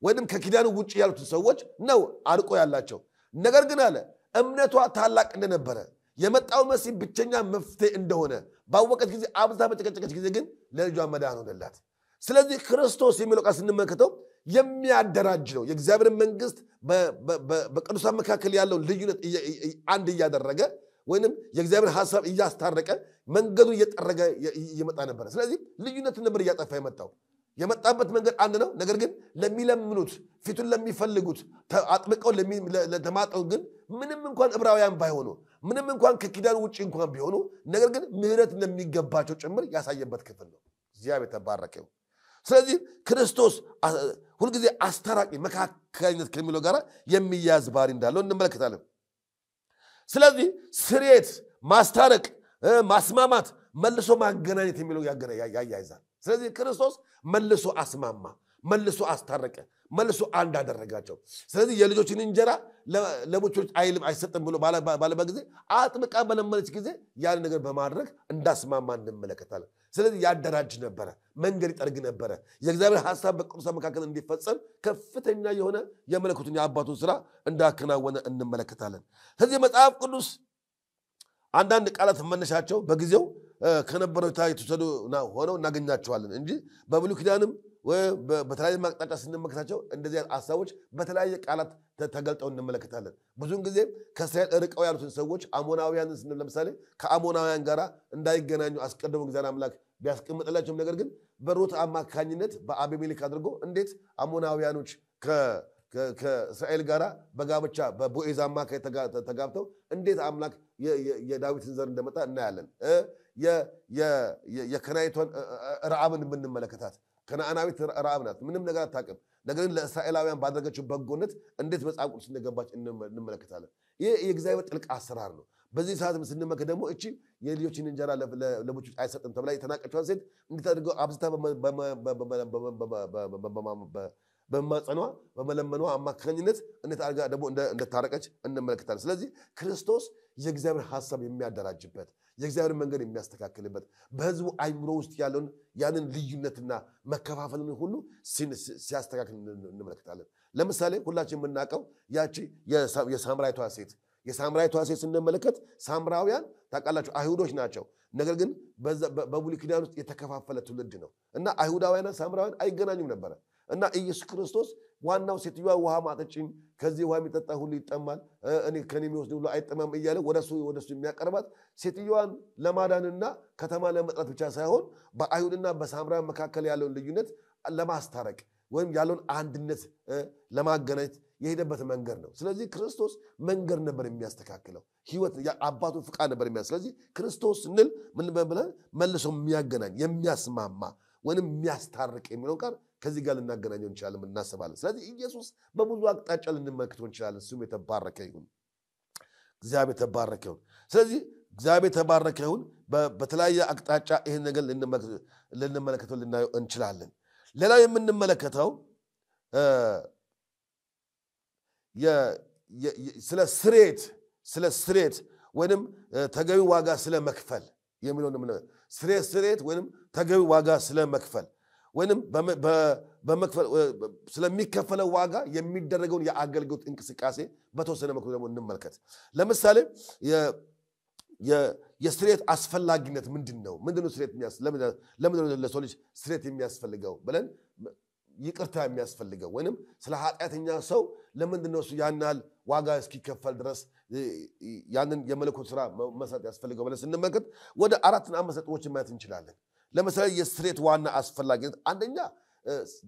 ወይም ከኪዳኑ ውጭ ያሉት ሰዎች ነው አርቆ ያላቸው። ነገር ግን አለ እምነቷ ታላቅ እንደነበረ የመጣው መሲህ ብቸኛ መፍትሄ እንደሆነ ባወቀች ጊዜ አብዝታ በጨቀጨቀች ጊዜ ግን ለልጇ መዳን ሆነላት። ስለዚህ ክርስቶስ የሚለው ቃል ስንመለከተው የሚያደራጅ ነው። የእግዚአብሔር መንግስት በቅዱሳን መካከል ያለውን ልዩነት አንድ እያደረገ ወይንም የእግዚአብሔር ሐሳብ እያስታረቀ መንገዱን እየጠረገ ይመጣ ነበር። ስለዚህ ልዩነትን ነበር እያጠፋ የመጣበት መንገድ አንድ ነው። ነገር ግን ለሚለምኑት ፊቱን ለሚፈልጉት አጥብቀው ለተማጠው ግን ምንም እንኳን ዕብራውያን ባይሆኑ ምንም እንኳን ከኪዳኑ ውጪ እንኳን ቢሆኑ ነገር ግን ምህረት ለሚገባቸው ጭምር ያሳየበት ክፍል ነው። እግዚአብሔር ተባረከው። ስለዚህ ክርስቶስ ሁልጊዜ አስታራቂ መካከለኝነት ከሚለው ጋር የሚያዝ ባህሪ እንዳለው እንመለከታለን። ስለዚህ ስርየት፣ ማስታረቅ፣ ማስማማት፣ መልሶ ማገናኘት የሚለው ያያይዛል። ስለዚህ ክርስቶስ መልሶ አስማማ፣ መልሶ አስታረቀ፣ መልሶ አንድ አደረጋቸው። ስለዚህ የልጆችን እንጀራ ለቡችሎች አይሰጥም ብሎ ባለበት ጊዜ አጥብቃ በለመነች ጊዜ ያን ነገር በማድረግ እንዳስማማ እንመለከታለን። ስለዚህ ያደራጅ ነበረ፣ መንገድ ይጠርግ ነበረ። የእግዚአብሔር ሐሳብ በቅዱሳን መካከል እንዲፈጸም ከፍተኛ የሆነ የመለኮቱን የአባቱን ስራ እንዳከናወነ እንመለከታለን። ስለዚህ መጽሐፍ ቅዱስ አንዳንድ ቃላት መነሻቸው በጊዜው ከነበረው የተወሰዱ ሆነው እናገኛቸዋለን እንጂ በብሉይ ኪዳንም በተለያየ ማቅጣጫ ስንመለከታቸው እንደዚህ ሐሳቦች በተለያየ ቃላት ተገልጠው እንመለከታለን። ብዙውን ጊዜ ከእስራኤል ርቀው ያሉትን ሰዎች አሞናውያን ለምሳሌ ከአሞናውያን ጋር እንዳይገናኙ አስቀድሞ እግዚአብሔር አምላክ ቢያስቀምጥላቸውም ነገር ግን በሩት አማካኝነት በአቤሜሌክ አድርጎ እንዴት አሞናውያኖች ከእስራኤል ጋር በጋብቻ በቦዔዝ አማካይ ተጋብተው እንዴት አምላክ የዳዊትን ዘር እንደመጣ እናያለን። የከናይቷን ረዓብን ብንመለከታት ከነዓናዊት ረዓብ ናት፣ ምንም ነገር አታውቅም። ነገር ግን ለእስራኤላውያን ባደረገችው በጎነት እንዴት መጽሐፍ ቅዱስ እንደገባች እንመለከታለን። ይህ የእግዚአብሔር ጥልቅ አሰራር ነው። በዚህ ሰዓት ስንመለከት ደግሞ እቺ የልጆችን እንጀራ ለቡችሎች አይሰጥም ተብላ የተናቀችዋን ሴት እንዴት አድርገው አብዝታ በማጸኗ በመለመኗ አማካኝነት እንዴት አድርጋ ደግሞ እንደታረቀች እንመለከታለን። ስለዚህ ክርስቶስ የእግዚአብሔር ሐሳብ የሚያደራጅበት የእግዚአብሔር መንገድ የሚያስተካክልበት በሕዝቡ አይምሮ ውስጥ ያለውን ያንን ልዩነትና መከፋፈልን ሁሉ ሲያስተካክል እንመለከታለን። ለምሳሌ ሁላችን የምናውቀው ያቺ የሳምራዊቷ ሴት ስንመለከት ሳምራውያን ታውቃላችሁ አይሁዶች ናቸው። ነገር ግን በብሉይ ኪዳን ውስጥ የተከፋፈለ ትውልድ ነው እና አይሁዳውያንና ሳምራውያን አይገናኙም ነበረ እና ኢየሱስ ክርስቶስ ዋናው ሴትዮዋ ውሃ ማጠጭኝ ከዚህ ውሃ የሚጠጣ ሁሉ ይጠማል፣ እኔ ከኔ የሚወስድ ሁሉ አይጠማም እያለ ወደሱ የሚያቀርባት ሴትዮዋን ለማዳንና ከተማ ለመጥራት ብቻ ሳይሆን በአይሁድና በሳምራውያን መካከል ያለውን ልዩነት ለማስታረቅ ወይም ያለውን አንድነት ለማገናኘት የሄደበት መንገድ ነው። ስለዚህ ክርስቶስ መንገድ ነበር የሚያስተካክለው፣ ህይወት አባቱ ፍቃድ ነበር ስለዚህ ክርስቶስ ስንል ምን ብለን መልሶ የሚያገናኝ የሚያስማማ ወይም የሚያስታርቅ የሚለውን ቃል ከዚህ ጋር ልናገናኘው እንችላለን እናስባለን። ስለዚህ ኢየሱስ በብዙ አቅጣጫ ልንመለከተው እንችላለን። ስሙ የተባረከ ይሁን፣ እግዚአብሔር የተባረከ ይሁን። ስለዚህ እግዚአብሔር የተባረከ ይሁን። በተለያየ አቅጣጫ ይህን ነገር ልንመለከተው ልናየው እንችላለን። ሌላው የምንመለከተው ስለ ስሬት ወይም ተገቢ ዋጋ ስለ መክፈል የሚለው ስሬት ወይም ተገቢ ዋጋ ስለ መክፈል ወይም በመክፈል ስለሚከፈለው ዋጋ የሚደረገውን የአገልግሎት እንቅስቃሴ በተወሰነ መልኩ ደግሞ እንመልከት። ለምሳሌ የስሬት አስፈላጊነት ምንድነው? ስሬት ለምንድነው ለሰው ልጅ ስሬት የሚያስፈልገው ብለን ይቅርታ የሚያስፈልገው ወይም ስለ ኃጢአተኛ ሰው ለምንድነው እሱ ያናል ዋጋ እስኪከፈል ድረስ ያንን የመለኮት ስራ መስራት ያስፈልገው ብለን ስንመለከት ወደ 4-5 ነጥቦችን ማየት እንችላለን። ለምሳሌ የስሬት ዋና አስፈላጊነት አንደኛ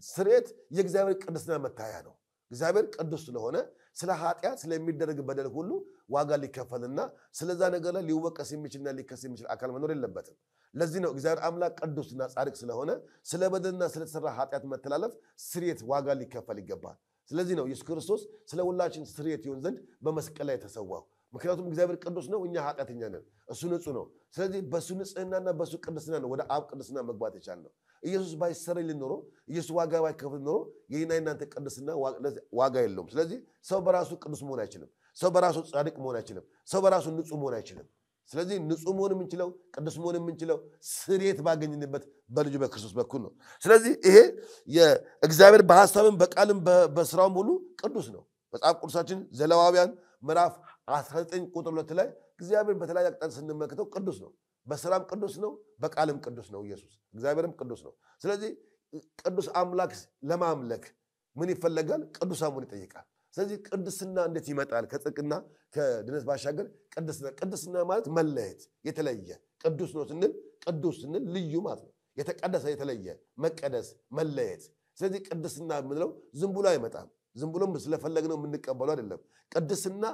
ስሬት የእግዚአብሔር ቅድስና መታያ ነው። እግዚአብሔር ቅዱስ ስለሆነ ስለ ኃጢአት ስለሚደረግ በደል ሁሉ ዋጋ ሊከፈልና ስለዛ ነገር ላይ ሊወቀስ የሚችልና ሊከስ የሚችል አካል መኖር የለበትም። ለዚህ ነው እግዚአብሔር አምላክ ቅዱስና ጻድቅ ስለሆነ ስለ በደልና ስለተሰራ ኃጢአት መተላለፍ ስሬት ዋጋ ሊከፈል ይገባል። ስለዚህ ነው ኢየሱስ ክርስቶስ ስለ ሁላችን ስርየት ይሆን ዘንድ በመስቀል ላይ ተሰዋው። ምክንያቱም እግዚአብሔር ቅዱስ ነው፣ እኛ ኃጢአተኛ ነን፣ እሱ ንጹህ ነው። ስለዚህ በሱ ንጽህናና በሱ ቅድስና ነው ወደ አብ ቅድስና መግባት የቻልነው። ኢየሱስ ባይሰረይልን ኖሮ ኢየሱስ ዋጋ ባይከፍል ኖሮ የእኔና የእናንተ ቅድስና ዋጋ የለውም። ስለዚህ ሰው በራሱ ቅዱስ መሆን አይችልም። ሰው በራሱ ጻድቅ መሆን አይችልም። ሰው በራሱ ንጹህ መሆን አይችልም። ስለዚህ ንጹህ መሆን የምንችለው ቅዱስ መሆን የምንችለው ስርየት ባገኝንበት በልጁ በክርስቶስ በኩል ነው። ስለዚህ ይሄ የእግዚአብሔር በሐሳብም በቃልም በስራውም ሁሉ ቅዱስ ነው። መጽሐፍ ቅዱሳችን ዘሌዋውያን ምዕራፍ 19 ቁጥር 2 ላይ እግዚአብሔር በተለያየ አቅጣጫ ስንመለከተው ቅዱስ ነው። በስራም ቅዱስ ነው፣ በቃልም ቅዱስ ነው። ኢየሱስ እግዚአብሔርም ቅዱስ ነው። ስለዚህ ቅዱስ አምላክ ለማምለክ ምን ይፈለጋል? ቅዱስ መሆን ይጠይቃል። ስለዚህ ቅድስና እንዴት ይመጣል? ከጽድቅና ከድነት ባሻገር ቅድስና ማለት መለየት፣ የተለየ ቅዱስ ነው ስንል ቅዱስ ስንል ልዩ ማለት ነው። የተቀደሰ የተለየ መቀደስ፣ መለየት። ስለዚህ ቅድስና የምንለው ዝም ብሎ አይመጣም። ዝም ብሎም ስለፈለግነው የምንቀበለው አይደለም። ቅድስና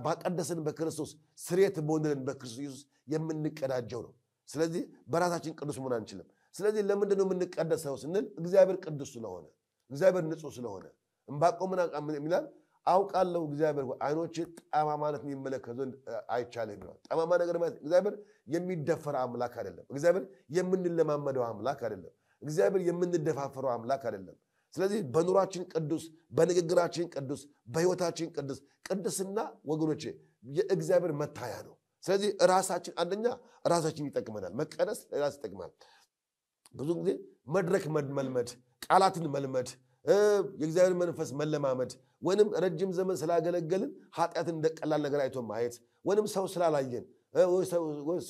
ባቀደሰን በክርስቶስ ስርየት በሆነልን በክርስቶስ ኢየሱስ የምንቀዳጀው ነው። ስለዚህ በራሳችን ቅዱስ መሆን አንችልም። ስለዚህ ለምንድን ነው የምንቀደሰው ስንል እግዚአብሔር ቅዱስ ስለሆነ፣ እግዚአብሔር ንጹህ ስለሆነ። ዕንባቆም ምን ይላል? አውቃለሁ እግዚአብሔር ዓይኖቼ ጠማማነት የሚመለከቱ ዘንድ አይቻልም ይላል። ጠማማ ነገር ማለት እግዚአብሔር የሚደፈር አምላክ አይደለም። እግዚአብሔር የምንለማመደው አምላክ አይደለም። እግዚአብሔር የምንደፋፈረው አምላክ አይደለም። ስለዚህ በኑሯችን ቅዱስ፣ በንግግራችን ቅዱስ፣ በሕይወታችን ቅዱስ። ቅድስና ወገኖቼ የእግዚአብሔር መታያ ነው። ስለዚህ ራሳችን አንደኛ ራሳችን ይጠቅመናል። መቀደስ ራስ ይጠቅማል። ብዙ ጊዜ መድረክ መልመድ፣ ቃላትን መልመድ፣ የእግዚአብሔር መንፈስ መለማመድ ወይንም ረጅም ዘመን ስላገለገልን ኃጢአትን እንደቀላል ነገር አይቶ ማየት ወይንም ሰው ስላላየን ሰው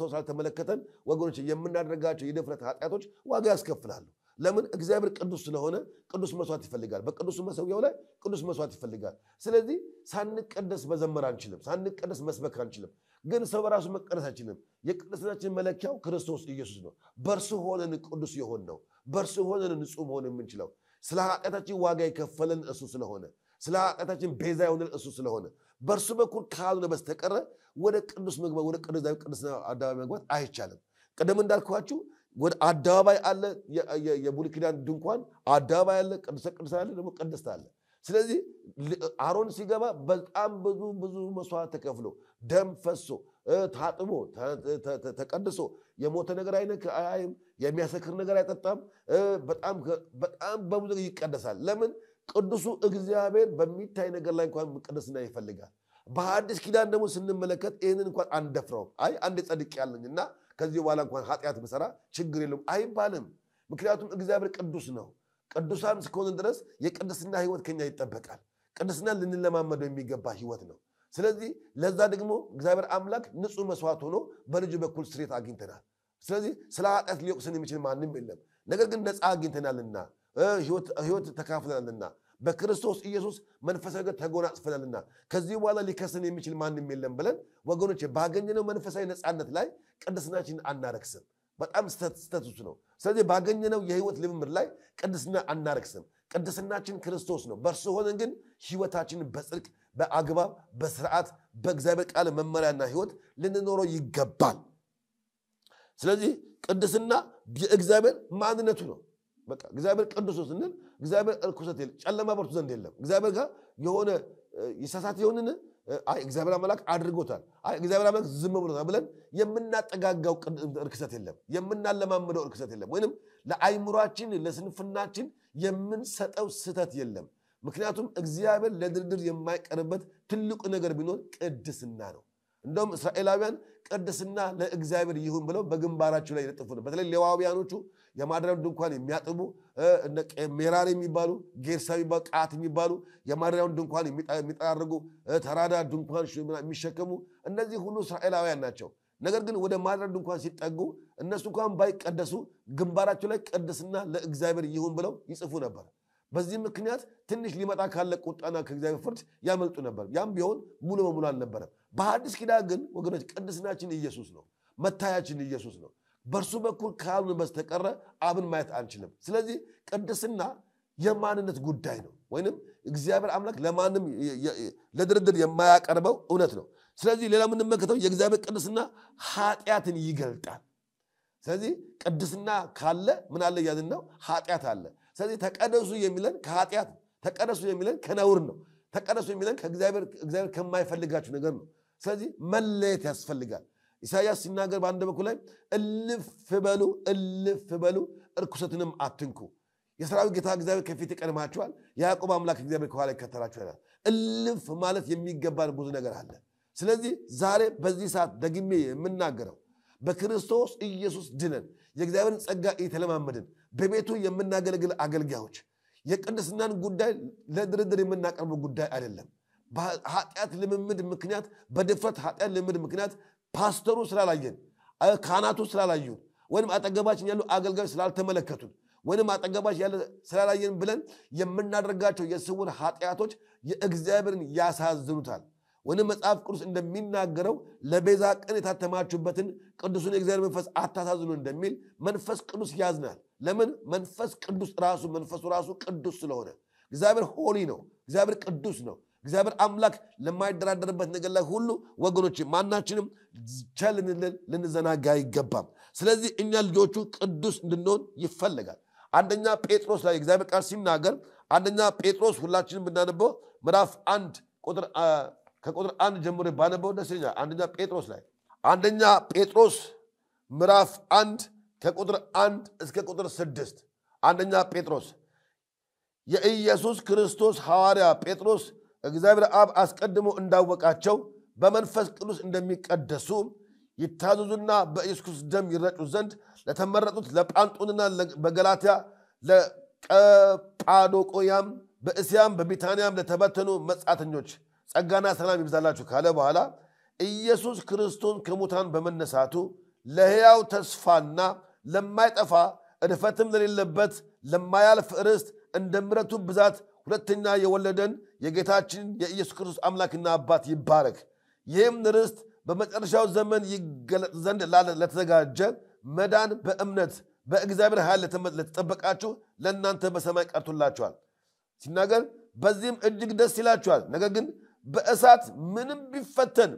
ስላልተመለከተን ወገኖች የምናደርጋቸው የድፍረት ኃጢአቶች ዋጋ ያስከፍላሉ። ለምን? እግዚአብሔር ቅዱስ ስለሆነ ቅዱስ መስዋዕት ይፈልጋል። በቅዱስ መሠዊያው ላይ ቅዱስ መስዋዕት ይፈልጋል። ስለዚህ ሳንቀደስ መዘመር አንችልም። ሳንቀደስ መስበክ አንችልም። ግን ሰው በራሱ መቀደስ አይችልም። የቅድስናችን መለኪያው ክርስቶስ ኢየሱስ ነው። በእርሱ ሆነን ቅዱስ የሆን ነው። በእርሱ ሆነን ንጹህ መሆን የምንችለው ስለ ኃጢአታችን ዋጋ የከፈለን እሱ ስለሆነ፣ ስለ ኃጢአታችን ቤዛ የሆነን እሱ ስለሆነ በእርሱ በኩል ካልሆነ በስተቀረ ወደ ቅዱስ መግባት ወደ ቅድስና አደባባይ መግባት አይቻልም። ቀደም እንዳልኳችሁ ወደ አደባባይ አለ፣ የብሉይ ኪዳን ድንኳን አደባባይ አለ፣ ቅድስተ ቅዱሳን አለ፣ ደግሞ ቅድስት አለ። ስለዚህ አሮን ሲገባ በጣም ብዙ መስዋዕት ተከፍሎ ደም ፈሶ ታጥቦ ተቀድሶ የሞተ ነገር አይም የሚያሰክር ነገር አይጠጣም። በጣም በብዙ ነገር ይቀደሳል። ለምን? ቅዱሱ እግዚአብሔር በሚታይ ነገር ላይ እንኳን ቅድስና ይፈልጋል። በአዲስ ኪዳን ደግሞ ስንመለከት ይህንን እንኳን አንደፍረውም። አንድ ጸድቅ ያለኝና ከዚህ በኋላ እንኳን ኃጢአት ብሰራ ችግር የለውም አይባልም። ምክንያቱም እግዚአብሔር ቅዱስ ነው። ቅዱሳን እስከሆነ ድረስ የቅድስና ሕይወት ከኛ ይጠበቃል። ቅድስና ልንለማመደው የሚገባ ሕይወት ነው። ስለዚህ ለዛ ደግሞ እግዚአብሔር አምላክ ንጹህ መስዋዕት ሆኖ በልጁ በኩል ስርየት አግኝተናል። ስለዚህ ስለ ኃጢአት ሊወቅሰን የሚችል ማንም የለም። ነገር ግን ነፃ አግኝተናልና ሕይወት ተካፍለናልና በክርስቶስ ኢየሱስ መንፈሳዊ ነገር ተጎናጽፈናልና ከዚህ በኋላ ሊከሰን የሚችል ማንም የለም ብለን ወገኖች ባገኘነው መንፈሳዊ ነፃነት ላይ ቅድስናችንን አናረክስም። በጣም ስተት ነው። ስለዚህ ባገኘነው የሕይወት ልምምድ ላይ ቅድስና አናረክስም። ቅድስናችን ክርስቶስ ነው። በእርሱ ሆነን ግን ሕይወታችንን በጽድቅ በአግባብ በስርዓት በእግዚአብሔር ቃል መመሪያና ሕይወት ልንኖረው ይገባል። ስለዚህ ቅድስና የእግዚአብሔር ማንነቱ ነው። በቃ እግዚአብሔር ቅዱስ ነው ስንል እግዚአብሔር እርኩሰት የለም፣ ጨለማ በእርሱ ዘንድ የለም። እግዚአብሔር ጋር የሆነ ይሳሳት የሆንን እግዚአብሔር አምላክ አድርጎታል፣ እግዚአብሔር አምላክ ዝም ብሎታል ብለን የምናጠጋጋው እርክሰት የለም፣ የምናለማምደው እርክሰት የለም፣ ወይንም ለአይምሯችን ለስንፍናችን የምንሰጠው ስህተት የለም። ምክንያቱም እግዚአብሔር ለድርድር የማይቀርበት ትልቁ ነገር ቢኖር ቅድስና ነው። እንደውም እስራኤላውያን ቅድስና ለእግዚአብሔር ይሁን ብለው በግንባራቸው ላይ ይለጥፉ ነው። በተለይ ሌዋውያኖቹ የማደሪያውን ድንኳን የሚያጥቡ ሜራሪ የሚባሉ ጌርሳ የሚባሉ ቃት የሚባሉ የማደሪያውን ድንኳን የሚጠራርጉ ተራዳ ድንኳን የሚሸከሙ እነዚህ ሁሉ እስራኤላውያን ናቸው። ነገር ግን ወደ ማደሪያው ድንኳን ሲጠጉ እነሱ እንኳን ባይቀደሱ ግንባራቸው ላይ ቅድስና ለእግዚአብሔር ይሁን ብለው ይጽፉ ነበር። በዚህ ምክንያት ትንሽ ሊመጣ ካለ ቁጣና ከእግዚአብሔር ፍርድ ያመልጡ ነበር። ያም ቢሆን ሙሉ በሙሉ አልነበረም። በአዲስ ኪዳን ግን ወገኖች ቅድስናችን ኢየሱስ ነው፣ መታያችን ኢየሱስ ነው። በእርሱ በኩል ካልሆነ በስተቀረ አብን ማየት አንችልም። ስለዚህ ቅድስና የማንነት ጉዳይ ነው፣ ወይንም እግዚአብሔር አምላክ ለማንም ለድርድር የማያቀርበው እውነት ነው። ስለዚህ ሌላ የምንመለከተው የእግዚአብሔር ቅድስና ኃጢአትን ይገልጣል። ስለዚህ ቅድስና ካለ ምን አለ ያልን ነው? ኃጢአት አለ። ስለዚህ ተቀደሱ የሚለን ከኃጢአት ተቀደሱ የሚለን ከነውር ነው። ተቀደሱ የሚለን እግዚአብሔር ከማይፈልጋችሁ ነገር ነው። ስለዚህ መለየት ያስፈልጋል። ኢሳይያስ ሲናገር በአንድ በኩል ላይ እልፍ በሉ እርኩሰትንም አትንኩ። የሰራዊት ጌታ እግዚአብሔር ከፊት ይቀድማችኋል፣ የያዕቆብ አምላክ እግዚአብሔር ከኋላ ይከተላችኋል። እልፍ ማለት የሚገባን ብዙ ነገር አለ። ስለዚህ ዛሬ በዚህ ሰዓት ደግሜ የምናገረው በክርስቶስ ኢየሱስ ድነን የእግዚአብሔርን ጸጋ እየተለማመድን በቤቱ የምናገለግል አገልጋዮች የቅድስናን ጉዳይ ለድርድር የምናቀርበው ጉዳይ አይደለም። በኃጢአት ልምምድ ምክንያት በድፍረት ኃጢአት ልምምድ ምክንያት ፓስተሩ ስላላየን ካህናቱ ስላላዩን ወይም አጠገባችን ያሉ አገልጋዮች ስላልተመለከቱን ወይም አጠገባችን ያለ ስላላየን ብለን የምናደርጋቸው የስውር ኃጢአቶች የእግዚአብሔርን ያሳዝኑታል። ወይም መጽሐፍ ቅዱስ እንደሚናገረው ለቤዛ ቀን የታተማችሁበትን ቅዱሱን የእግዚአብሔር መንፈስ አታሳዝኑ እንደሚል መንፈስ ቅዱስ ያዝናል። ለምን? መንፈስ ቅዱስ መንፈሱ ራሱ ቅዱስ ስለሆነ። እግዚአብሔር ሆሊ ነው። እግዚአብሔር ቅዱስ ነው። እግዚአብሔር አምላክ ለማይደራደርበት ነገር ላይ ሁሉ ወገኖች ማናችንም ቸል ልንዘናጋ አይገባም። ስለዚህ እኛ ልጆቹ ቅዱስ እንድንሆን ይፈልጋል። አንደኛ ጴጥሮስ ላይ እግዚአብሔር ቃል ሲናገር አንደኛ ጴጥሮስ ሁላችንም ብናነበው ምዕራፍ 1 ከቁጥር 1 ጀምሮ ባነበው ደስ ይላል። አንደኛ ጴጥሮስ ምዕራፍ 1 ከቁጥር 1 እስከ ቁጥር 6 አንደኛ ጴጥሮስ የኢየሱስ ክርስቶስ ሐዋርያ ጴጥሮስ እግዚአብሔር አብ አስቀድሞ እንዳወቃቸው በመንፈስ ቅዱስ እንደሚቀደሱ ይታዘዙና በኢየሱስ ክርስቶስ ደም ይረጩ ዘንድ ለተመረጡት ለጳንጦንና በገላትያ ለቀጳዶቆያም በእስያም በቢታንያም ለተበተኑ መጻተኞች ጸጋና ሰላም ይብዛላችሁ ካለ በኋላ ኢየሱስ ክርስቶስ ከሙታን በመነሳቱ ለሕያው ተስፋና ለማይጠፋ እድፈትም ለሌለበት ለማያልፍ ርስት እንደ ምሕረቱ ብዛት ሁለተኛ የወለደን የጌታችን የኢየሱስ ክርስቶስ አምላክና አባት ይባረክ። ይህም ርስት በመጨረሻው ዘመን ይገለጥ ዘንድ ለተዘጋጀ መዳን በእምነት በእግዚአብሔር ኃይል ለተጠበቃችሁ ለእናንተ በሰማይ ቀርቶላችኋል ሲናገር፣ በዚህም እጅግ ደስ ይላችኋል። ነገር ግን በእሳት ምንም ቢፈተን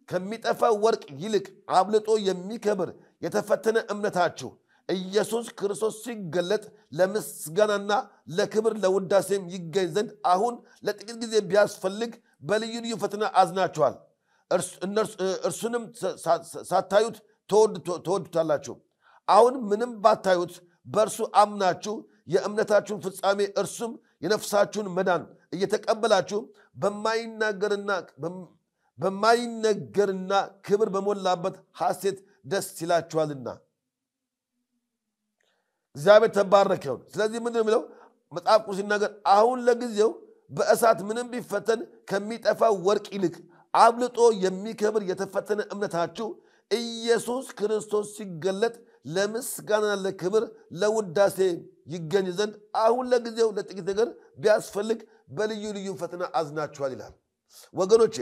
ከሚጠፋ ወርቅ ይልቅ አብልጦ የሚከብር የተፈተነ እምነታችሁ ኢየሱስ ክርስቶስ ሲገለጥ ለምስጋናና ለክብር ለውዳሴም ይገኝ ዘንድ አሁን ለጥቂት ጊዜ ቢያስፈልግ በልዩ ልዩ ፈተና አዝናችኋል። እርሱንም ሳታዩት ተወዱታላችሁ። አሁን ምንም ባታዩት በእርሱ አምናችሁ የእምነታችሁን ፍጻሜ እርሱም የነፍሳችሁን መዳን እየተቀበላችሁ በማይነገርና ክብር በሞላበት ሐሴት ደስ ይላችኋልና እግዚአብሔር ተባረከ ይሁን። ስለዚህ ምንድነው የሚለው መጽሐፍ ቅዱስ ሲናገር አሁን ለጊዜው በእሳት ምንም ቢፈተን ከሚጠፋ ወርቅ ይልቅ አብልጦ የሚከብር የተፈተነ እምነታችሁ ኢየሱስ ክርስቶስ ሲገለጥ ለምስጋናና ለክብር ለውዳሴ ይገኝ ዘንድ አሁን ለጊዜው ለጥቂት ነገር ቢያስፈልግ በልዩ ልዩ ፈተና አዝናችኋል ይላል። ወገኖቼ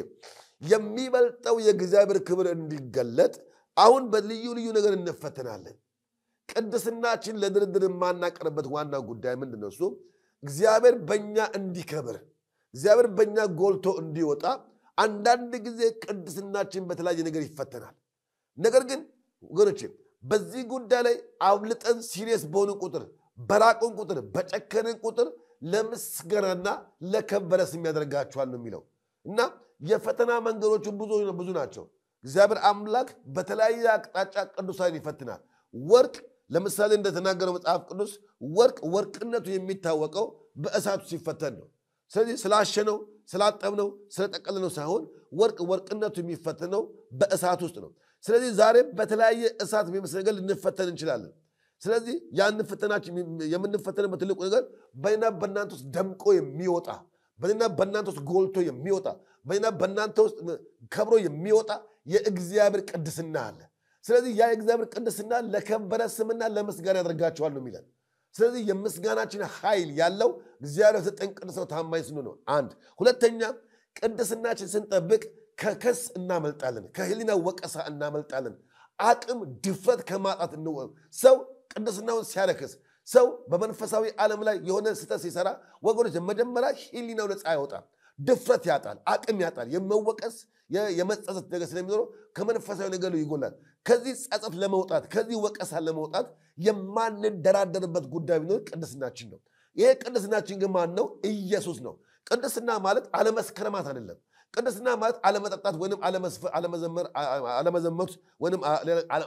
የሚበልጠው የእግዚአብሔር ክብር እንዲገለጥ አሁን በልዩ ልዩ ነገር እንፈተናለን። ቅድስናችን ለድርድር የማናቀርበት ዋና ጉዳይ ምንድነው? እሱ እግዚአብሔር በእኛ እንዲከብር እግዚአብሔር በእኛ ጎልቶ እንዲወጣ አንዳንድ ጊዜ ቅድስናችን በተለያየ ነገር ይፈተናል። ነገር ግን ወገኖቼ በዚህ ጉዳይ ላይ አብልጠን ሲሪየስ በሆኑ ቁጥር በራቁን ቁጥር በጨከንን ቁጥር ለምስጋናና ለከበረ ስም ያደርጋችኋል ነው የሚለው እና የፈተና መንገዶቹ ብዙ ናቸው። እግዚአብሔር አምላክ በተለያየ አቅጣጫ ቅዱሳን ይፈትናል። ወርቅ ለምሳሌ እንደተናገረው መጽሐፍ ቅዱስ ወርቅነቱ የሚታወቀው በእሳቱ ሲፈተን ነው። ስለዚህ ስላሸነው ስላጠብነው ስለጠቀለነው ሳይሆን ወርቅነቱ የሚፈተነው በእሳት ውስጥ ነው። ስለዚህ ዛሬ በተለያየ እሳት የሚመስል ነገር ልንፈተን እንችላለን። ስለዚህ ያን ፈተናችን የምንፈተንበት ትልቁ ነገር በእኔና በእናንተ ውስጥ ደምቆ የሚወጣ በእኔና በእናንተ ውስጥ ጎልቶ የሚወጣ በእኔና በእናንተ ውስጥ ከብሮ የሚወጣ የእግዚአብሔር ቅድስና አለ። ስለዚህ ያ የእግዚአብሔር ቅድስና ለከበረ ስምና ለምስጋና ያደርጋቸዋል ነው የሚለን። ስለዚህ የምስጋናችን ኃይል ያለው እግዚአብሔር ሰጠን ቅድስና ታማኝ ስንሆን ነው። አንድ ሁለተኛ ቅድስናችን ስንጠብቅ ከከስ እናመልጣለን፣ ከህሊና ወቀሳ እናመልጣለን። አቅም ድፍረት ከማጣት ሰው ቅድስናውን ሲያረክስ ሰው በመንፈሳዊ ዓለም ላይ የሆነ ስህተት ሲሰራ ወገኖች መጀመሪያ ህሊናው ነፃ ያወጣል፣ ድፍረት ያጣል፣ አቅም ያጣል። የመወቀስ የመጸጸት ነገር ስለሚኖረው ከመንፈሳዊ ነገር ይጎላል። ከዚህ ጸጸት ለመውጣት ከዚህ ወቀሳ ለመውጣት የማንደራደርበት ጉዳይ ቢኖር ቅድስናችን ነው። ይሄ ቅድስናችን ግን ማን ነው? ኢየሱስ ነው። ቅድስና ማለት አለመስከረማት አይደለም። ቅድስና ማለት አለመጠጣት ወይንም አለመዘመት ወይንም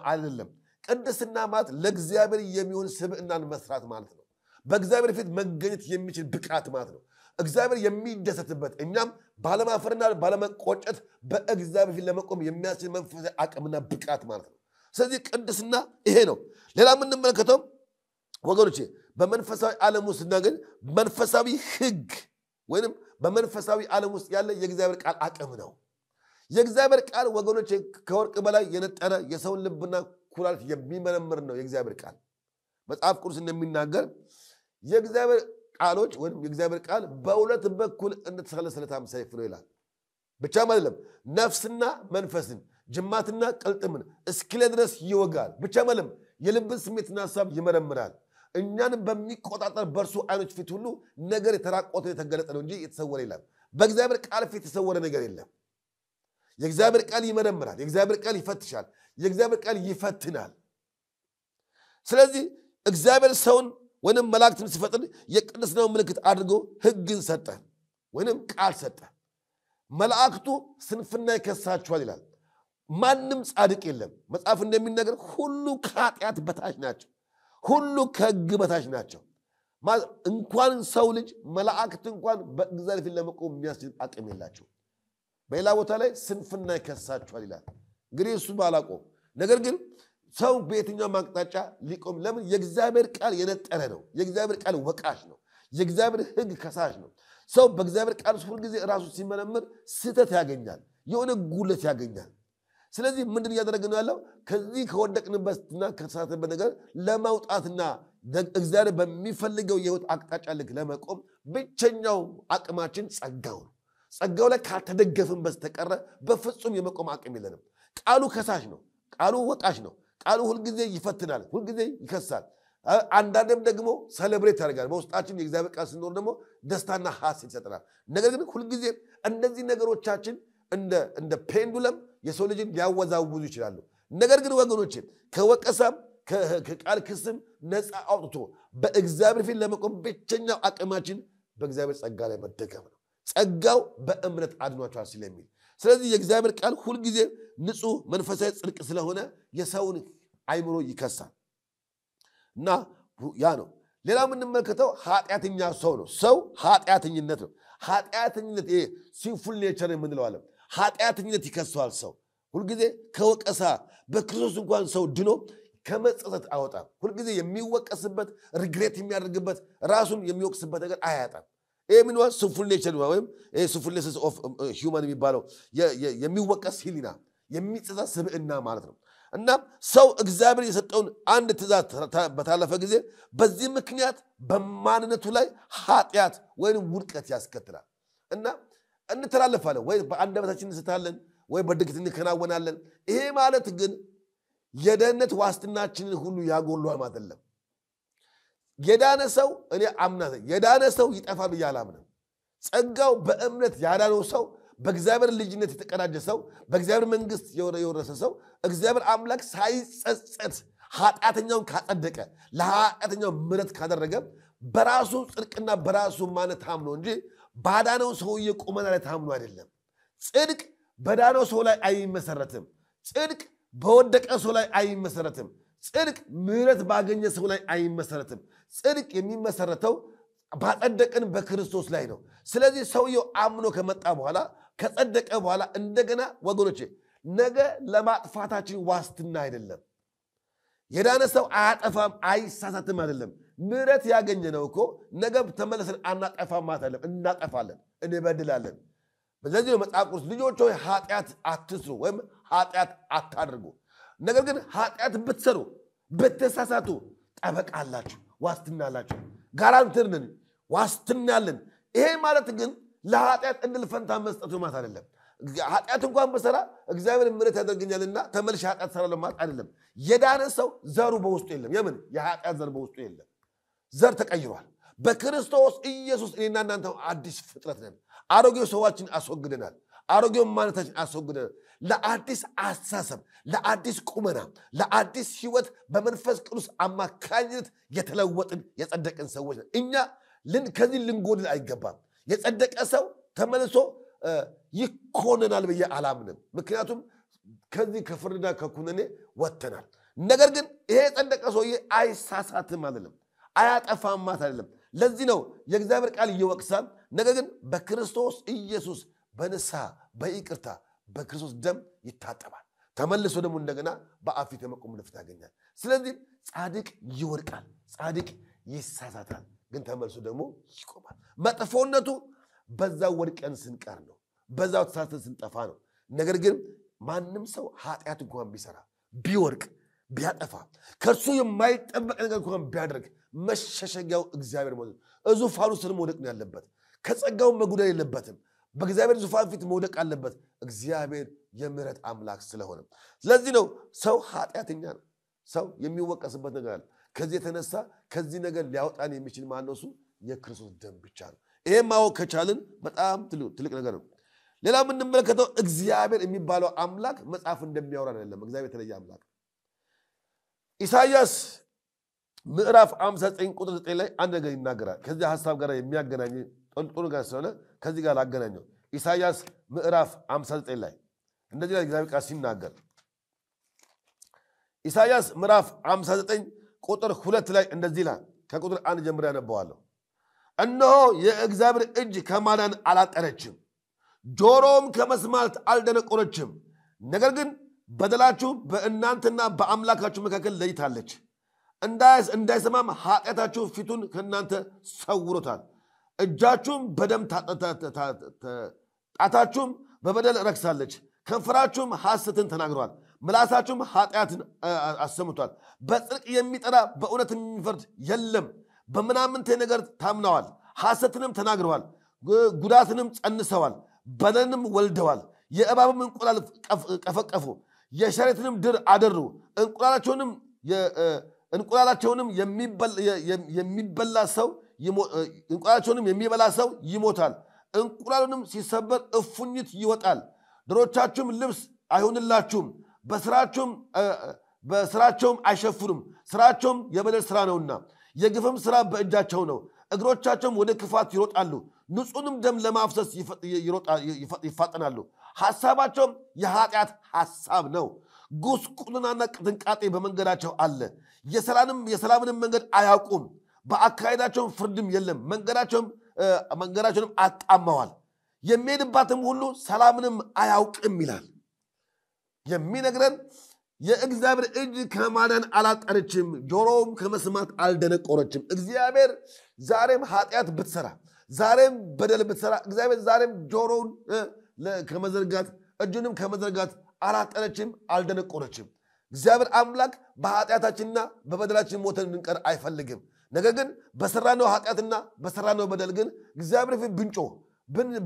አይደለም። ቅድስና ማለት ለእግዚአብሔር የሚሆን ስብዕናን መስራት ማለት ነው። በእግዚአብሔር ፊት መገኘት የሚችል ብቃት ማለት ነው። እግዚአብሔር የሚደሰትበት እኛም ባለማፈርና ባለመቆጨት በእግዚአብሔር ፊት ለመቆም የሚያስችል መንፈሳዊ አቅምና ብቃት ማለት ነው። ስለዚህ ቅድስና ይሄ ነው። ሌላ የምንመለከተው ወገኖቼ በመንፈሳዊ ዓለም ውስጥ ግን መንፈሳዊ ሕግ ወይንም በመንፈሳዊ ዓለም ውስጥ ያለ የእግዚአብሔር ቃል አቅም ነው። የእግዚአብሔር ቃል ወገኖቼ ከወርቅ በላይ የነጠረ የሰውን ልብና ኩላሊት የሚመረምር ነው። የእግዚአብሔር ቃል መጽሐፍ ቅዱስ እንደሚናገር የእግዚአብሔር ቃሎች ወይም የእግዚአብሔር ቃል በሁለት በኩል እንደተሳለ ስለታም ሰይፍ ነው ይላል። ብቻም አይደለም ነፍስና መንፈስን ጅማትና ቅልጥምን እስኪለ ድረስ ይወጋል። ብቻም አይደለም የልብን ስሜትና ሐሳብ ይመረምራል። እኛን በሚቆጣጠር በእርሱ ዓይኖች ፊት ሁሉ ነገር የተራቆተ የተገለጠ ነው እንጂ የተሰወረ የለም። በእግዚአብሔር ቃል ፊት የተሰወረ ነገር የለም። የእግዚአብሔር ቃል ይመረምራል። የእግዚአብሔር ቃል ይፈትሻል። የእግዚአብሔር ቃል ይፈትናል። ስለዚህ እግዚአብሔር ሰውን ወይንም መላእክትን ሲፈጥር የቅድስናው ምልክት አድርጎ ሕግን ሰጠ ወይንም ቃል ሰጠ። መላእክቱ ስንፍና ይከሳቸዋል ይላል። ማንም ጻድቅ የለም። መጽሐፍ እንደሚናገር ሁሉ ከኃጢአት በታች ናቸው፣ ሁሉ ከሕግ በታች ናቸው። እንኳን ሰው ልጅ መላእክት እንኳን በእግዚአብሔር ፊት ለመቆም የሚያስችል አቅም የላቸው። በሌላ ቦታ ላይ ስንፍና ይከሳቸዋል ይላል። እንግዲህ እሱ ባላቆም ነገር ግን ሰው በየትኛው አቅጣጫ ሊቆም? ለምን? የእግዚአብሔር ቃል የነጠረ ነው። የእግዚአብሔር ቃል ወቃሽ ነው። የእግዚአብሔር ሕግ ከሳሽ ነው። ሰው በእግዚአብሔር ቃል ሁል ጊዜ ራሱ ሲመረምር ስህተት ያገኛል፣ የሆነ ጉለት ያገኛል። ስለዚህ ምንድን እያደረገ ነው ያለው? ከዚህ ከወደቅንበትና ከተሳተበት ነገር ለማውጣትና እግዚአብሔር በሚፈልገው የህይወት አቅጣጫ ልክ ለመቆም ብቸኛው አቅማችን ጸጋው ነው። ጸጋው ላይ ካልተደገፍን በስተቀረ በፍጹም የመቆም አቅም የለንም። ቃሉ ከሳሽ ነው። ቃሉ ወቃሽ ነው። ቃሉ ሁልጊዜ ይፈትናል፣ ሁልጊዜ ይከሳል። አንዳንድም ደግሞ ሰለብሬት ያደርጋል። በውስጣችን የእግዚአብሔር ቃል ሲኖር ደግሞ ደስታና ሐሴት ይሰጠናል። ነገር ግን ሁልጊዜ እነዚህ ነገሮቻችን እንደ ፔንዱለም የሰው ልጅን ሊያወዛውዙ ይችላሉ። ነገር ግን ወገኖቼ ከወቀሳም ከቃል ክስም ነፃ አውጥቶ በእግዚአብሔር ፊት ለመቆም ብቸኛው አቅማችን በእግዚአብሔር ጸጋ ላይ መደገፍ ነው። ጸጋው በእምነት አድኗቸዋል ስለሚል ስለዚህ የእግዚአብሔር ቃል ሁልጊዜ ንጹህ መንፈሳዊ ጽድቅ ስለሆነ የሰውን አይምሮ ይከሳል እና ያ ነው። ሌላ የምንመለከተው ኃጢአተኛ ሰው ነው። ሰው ኃጢአተኝነት ነው። ኃጢአተኝነት ይሄ ሲንፉል ኔቸር የምንለው ዓለም ኃጢአተኝነት ይከሰዋል። ሰው ሁልጊዜ ከወቀሳ በክርስቶስ እንኳን ሰው ድኖ ከመጸጸት አወጣም። ሁልጊዜ የሚወቀስበት ሪግሬት የሚያደርግበት ራሱን የሚወቅስበት ነገር አያጣም። ይሄ ምን ነው? ሲንፉል ኔቸር ወይም ሲንፉልነስ ኦፍ ሂውማን የሚባለው የሚወቀስ ሕሊና የሚጸጸት ስብዕና ማለት ነው። እና ሰው እግዚአብሔር የሰጠውን አንድ ትእዛዝ በታለፈ ጊዜ በዚህ ምክንያት በማንነቱ ላይ ኃጢአት ወይም ውድቀት ያስከትላል እና እንተላለፋለን ወይ በአንደበታችን እንስታለን ወይ በድርጊት እንከናወናለን። ይሄ ማለት ግን የደህንነት ዋስትናችንን ሁሉ ያጎሏል ማለት አይደለም። የዳነ ሰው እኔ አምናለሁ የዳነ ሰው ይጠፋል ብዬ አላምንም። ጸጋው በእምነት ያዳነው ሰው በእግዚአብሔር ልጅነት የተቀዳጀ ሰው በእግዚአብሔር መንግስት የወረሰ ሰው እግዚአብሔር አምላክ ሳይጸጸት ኃጢአተኛውን ካጸደቀ ለኃጢአተኛው ምሕረት ካደረገ በራሱ ጽድቅና በራሱ ማነት ታምኖ እንጂ ባዳነው ሰውዬ ቁመና ላይ ታምኖ አይደለም። ጽድቅ በዳነው ሰው ላይ አይመሰረትም። ጽድቅ በወደቀ ሰው ላይ አይመሰረትም። ጽድቅ ምሕረት ባገኘ ሰው ላይ አይመሰረትም። ጽድቅ የሚመሰረተው ባጸደቀን በክርስቶስ ላይ ነው። ስለዚህ ሰውየው አምኖ ከመጣ በኋላ ከጸደቀ በኋላ እንደገና ወገኖቼ ነገ ለማጥፋታችን ዋስትና አይደለም። የዳነ ሰው አያጠፋም አይሳሳትም አይደለም። ምሕረት ያገኘነው እኮ ነገ ተመለሰን አናጠፋም ማለት አይደለም። እናጠፋለን፣ እንበድላለን። በዚህ መጽሐፍ ቅዱስ ልጆች ሆይ ኃጢአት አትስሩ ወይም ኃጢአት አታድርጉ። ነገር ግን ኃጢአት ብትሰሩ ብትሳሳቱ ጠበቃ አላችሁ፣ ዋስትና አላችሁ። ጋራንትር ነን፣ ዋስትና አለን። ይሄ ማለት ግን ለኃጢአት እድል ፈንታ መስጠቱ ማለት አይደለም። ኃጢአት እንኳን በሰራ እግዚአብሔር ምሕረት ያደርገኛልና ተመልሼ ኃጢአት ሰራለሁ ማለት አይደለም። የዳነ ሰው ዘሩ በውስጡ የለም። የምን የኃጢአት ዘር በውስጡ የለም። ዘር ተቀይሯል። በክርስቶስ ኢየሱስ እኔና እናንተ አዲስ ፍጥረት ነን። አሮጌው ሰዋችን አስወግደናል። አሮጌው ማንነታችን አስወግደናል። ለአዲስ አስተሳሰብ፣ ለአዲስ ቁመና፣ ለአዲስ ህይወት በመንፈስ ቅዱስ አማካኝነት የተለወጥን የጸደቅን ሰዎች ነን። እኛ ከዚህ ልንጎድል አይገባም። የጸደቀ ሰው ተመልሶ ይኮነናል ብዬ አላምንም። ምክንያቱም ከዚህ ከፍርድና ከኩነኔ ወጥተናል። ነገር ግን ይሄ የጸደቀ ሰውዬ አይሳሳትም አይደለም፣ አያጠፋም አይደለም። ለዚህ ነው የእግዚአብሔር ቃል ይወቅሳል። ነገር ግን በክርስቶስ ኢየሱስ በንስሐ በይቅርታ በክርስቶስ ደም ይታጠባል። ተመልሶ ደግሞ እንደገና በአብ ፊት የመቆም ልፍት ያገኛል። ስለዚህ ጻድቅ ይወድቃል፣ ጻድቅ ይሳሳታል፣ ግን ተመልሶ ደግሞ ይቆማል። መጥፎነቱ በዛው ወድቀን ስንቀር ነው፣ በዛው ተሳስተን ስንጠፋ ነው። ነገር ግን ማንም ሰው ኃጢአት እንኳን ቢሰራ ቢወድቅ ቢያጠፋ ከእርሱ የማይጠበቅ ነገር እንኳን ቢያደርግ መሸሸጊያው እግዚአብሔር ነው። ዙፋኑ ስር መውደቅ ነው ያለበት። ከጸጋው መጉደል የለበትም። በእግዚአብሔር ዙፋን ፊት መውደቅ አለበት። እግዚአብሔር የምህረት አምላክ ስለሆነ ስለዚህ ነው ሰው ኃጢአተኛ ነው። ሰው የሚወቀስበት ነገር አለ። ከዚህ የተነሳ ከዚህ ነገር ሊያወጣን የሚችል ማን ነው? እሱ የክርስቶስ ደም ብቻ ነው። ይሄን ማወቅ ከቻልን በጣም ትልቅ ነገር ነው። ሌላ የምንመለከተው እግዚአብሔር የሚባለው አምላክ መጽሐፍ እንደሚያወራ አይደለም። እግዚአብሔር የተለየ አምላክ። ኢሳይያስ ምዕራፍ 59 ቁጥር 9 ላይ አንድ ነገር ይናገራል። ከዚህ ሐሳብ ጋር የሚያገናኝ ጥሩ ጋር ስለሆነ ከዚህ ጋር ላገናኘው። ኢሳይያስ ምዕራፍ 59 ላይ እንደዚህ ላይ እግዚአብሔር ቃል ሲናገር ኢሳይያስ ምዕራፍ 59 ቁጥር 2 ላይ እንደዚህ ይላል። ከቁጥር 1 ጀምሮ ያነበዋለሁ። እነሆ የእግዚአብሔር እጅ ከማዳን አላጠረችም፣ ጆሮም ከመስማት አልደነቆረችም። ነገር ግን በደላችሁ በእናንተና በአምላካችሁ መካከል ለይታለች፣ እንዳይሰማም ኃጢአታችሁ ፊቱን ከእናንተ ሰውሮታል። እጃችሁም በደም ጣታችሁም በበደል ረክሳለች። ከንፈራችሁም ሐሰትን ተናግረዋል፣ ምላሳችሁም ኃጢአትን አሰምቷል። በጽድቅ የሚጠራ በእውነት የሚፈርድ የለም። በምናምንቴ ነገር ታምነዋል፣ ሐሰትንም ተናግረዋል፣ ጉዳትንም ጸንሰዋል፣ በደልንም ወልደዋል። የእባብም እንቁላል ቀፈቀፉ፣ የሸረትንም ድር አደሩ። እንቁላላቸውንም የሚበላ ሰው ይሞታል። እንቁላሉንም ሲሰበር እፉኝት ይወጣል። ድሮቻችሁም ልብስ አይሆንላችሁም፣ በስራቸውም አይሸፍኑም። ስራቸውም የበደል ስራ ነውና የግፍም ስራ በእጃቸው ነው። እግሮቻቸውም ወደ ክፋት ይሮጣሉ፣ ንጹሕንም ደም ለማፍሰስ ይፋጠናሉ። ሐሳባቸውም የኃጢአት ሐሳብ ነው። ጉስቁልናና ቅጥንቃጤ በመንገዳቸው አለ። የሰላምንም መንገድ አያውቁም። በአካሄዳቸውም ፍርድም የለም። መንገዳቸውንም አጣመዋል። የሚሄድባትም ሁሉ ሰላምንም አያውቅም ይላል። የሚነግረን የእግዚአብሔር እጅ ከማዳን አላጠረችም፣ ጆሮውም ከመስማት አልደነቆረችም። እግዚአብሔር ዛሬም ኃጢአት ብትሰራ፣ ዛሬም በደል ብትሰራ፣ እግዚአብሔር ዛሬም ጆሮውን ከመዘርጋት እጁንም ከመዘርጋት አላጠረችም፣ አልደነቆረችም። እግዚአብሔር አምላክ በኃጢአታችንና በበደላችን ሞተን እንድንቀር አይፈልግም። ነገር ግን በሰራነው ኃጢአትና በሰራነው በደል ግን እግዚአብሔር ፊት ብንጮህ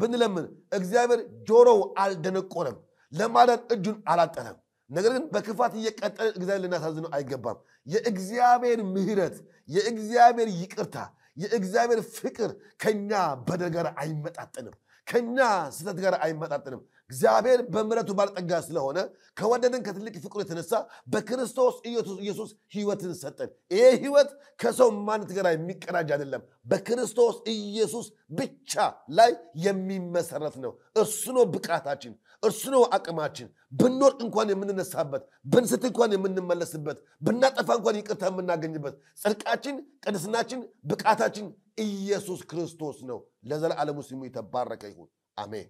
ብንለምን እግዚአብሔር ጆሮው አልደነቆረም፣ ለማዳን እጁን አላጠረም። ነገር ግን በክፋት እየቀጠለ እግዚአብሔር ልናሳዝነው አይገባም። የእግዚአብሔር ምሕረት፣ የእግዚአብሔር ይቅርታ፣ የእግዚአብሔር ፍቅር ከኛ በደል ጋር አይመጣጠንም፣ ከኛ ስህተት ጋር አይመጣጠንም። እግዚአብሔር በምሕረቱ ባለጠጋ ስለሆነ ከወደደን ከትልቅ ፍቅሩ የተነሳ በክርስቶስ ኢየሱስ ሕይወትን ሰጠን። ይሄ ሕይወት ከሰው ማንነት ጋር የሚቀናጅ አይደለም፣ በክርስቶስ ኢየሱስ ብቻ ላይ የሚመሰረት ነው። እርሱ ነው ብቃታችን፣ እርሱ ነው አቅማችን። ብንወድቅ እንኳን የምንነሳበት፣ ብንስት እንኳን የምንመለስበት፣ ብናጠፋ እንኳን ይቅርታ የምናገኝበት፣ ጽድቃችን፣ ቅድስናችን፣ ብቃታችን ኢየሱስ ክርስቶስ ነው። ለዘላለሙ ስሙ የተባረከ ይሁን። አሜን።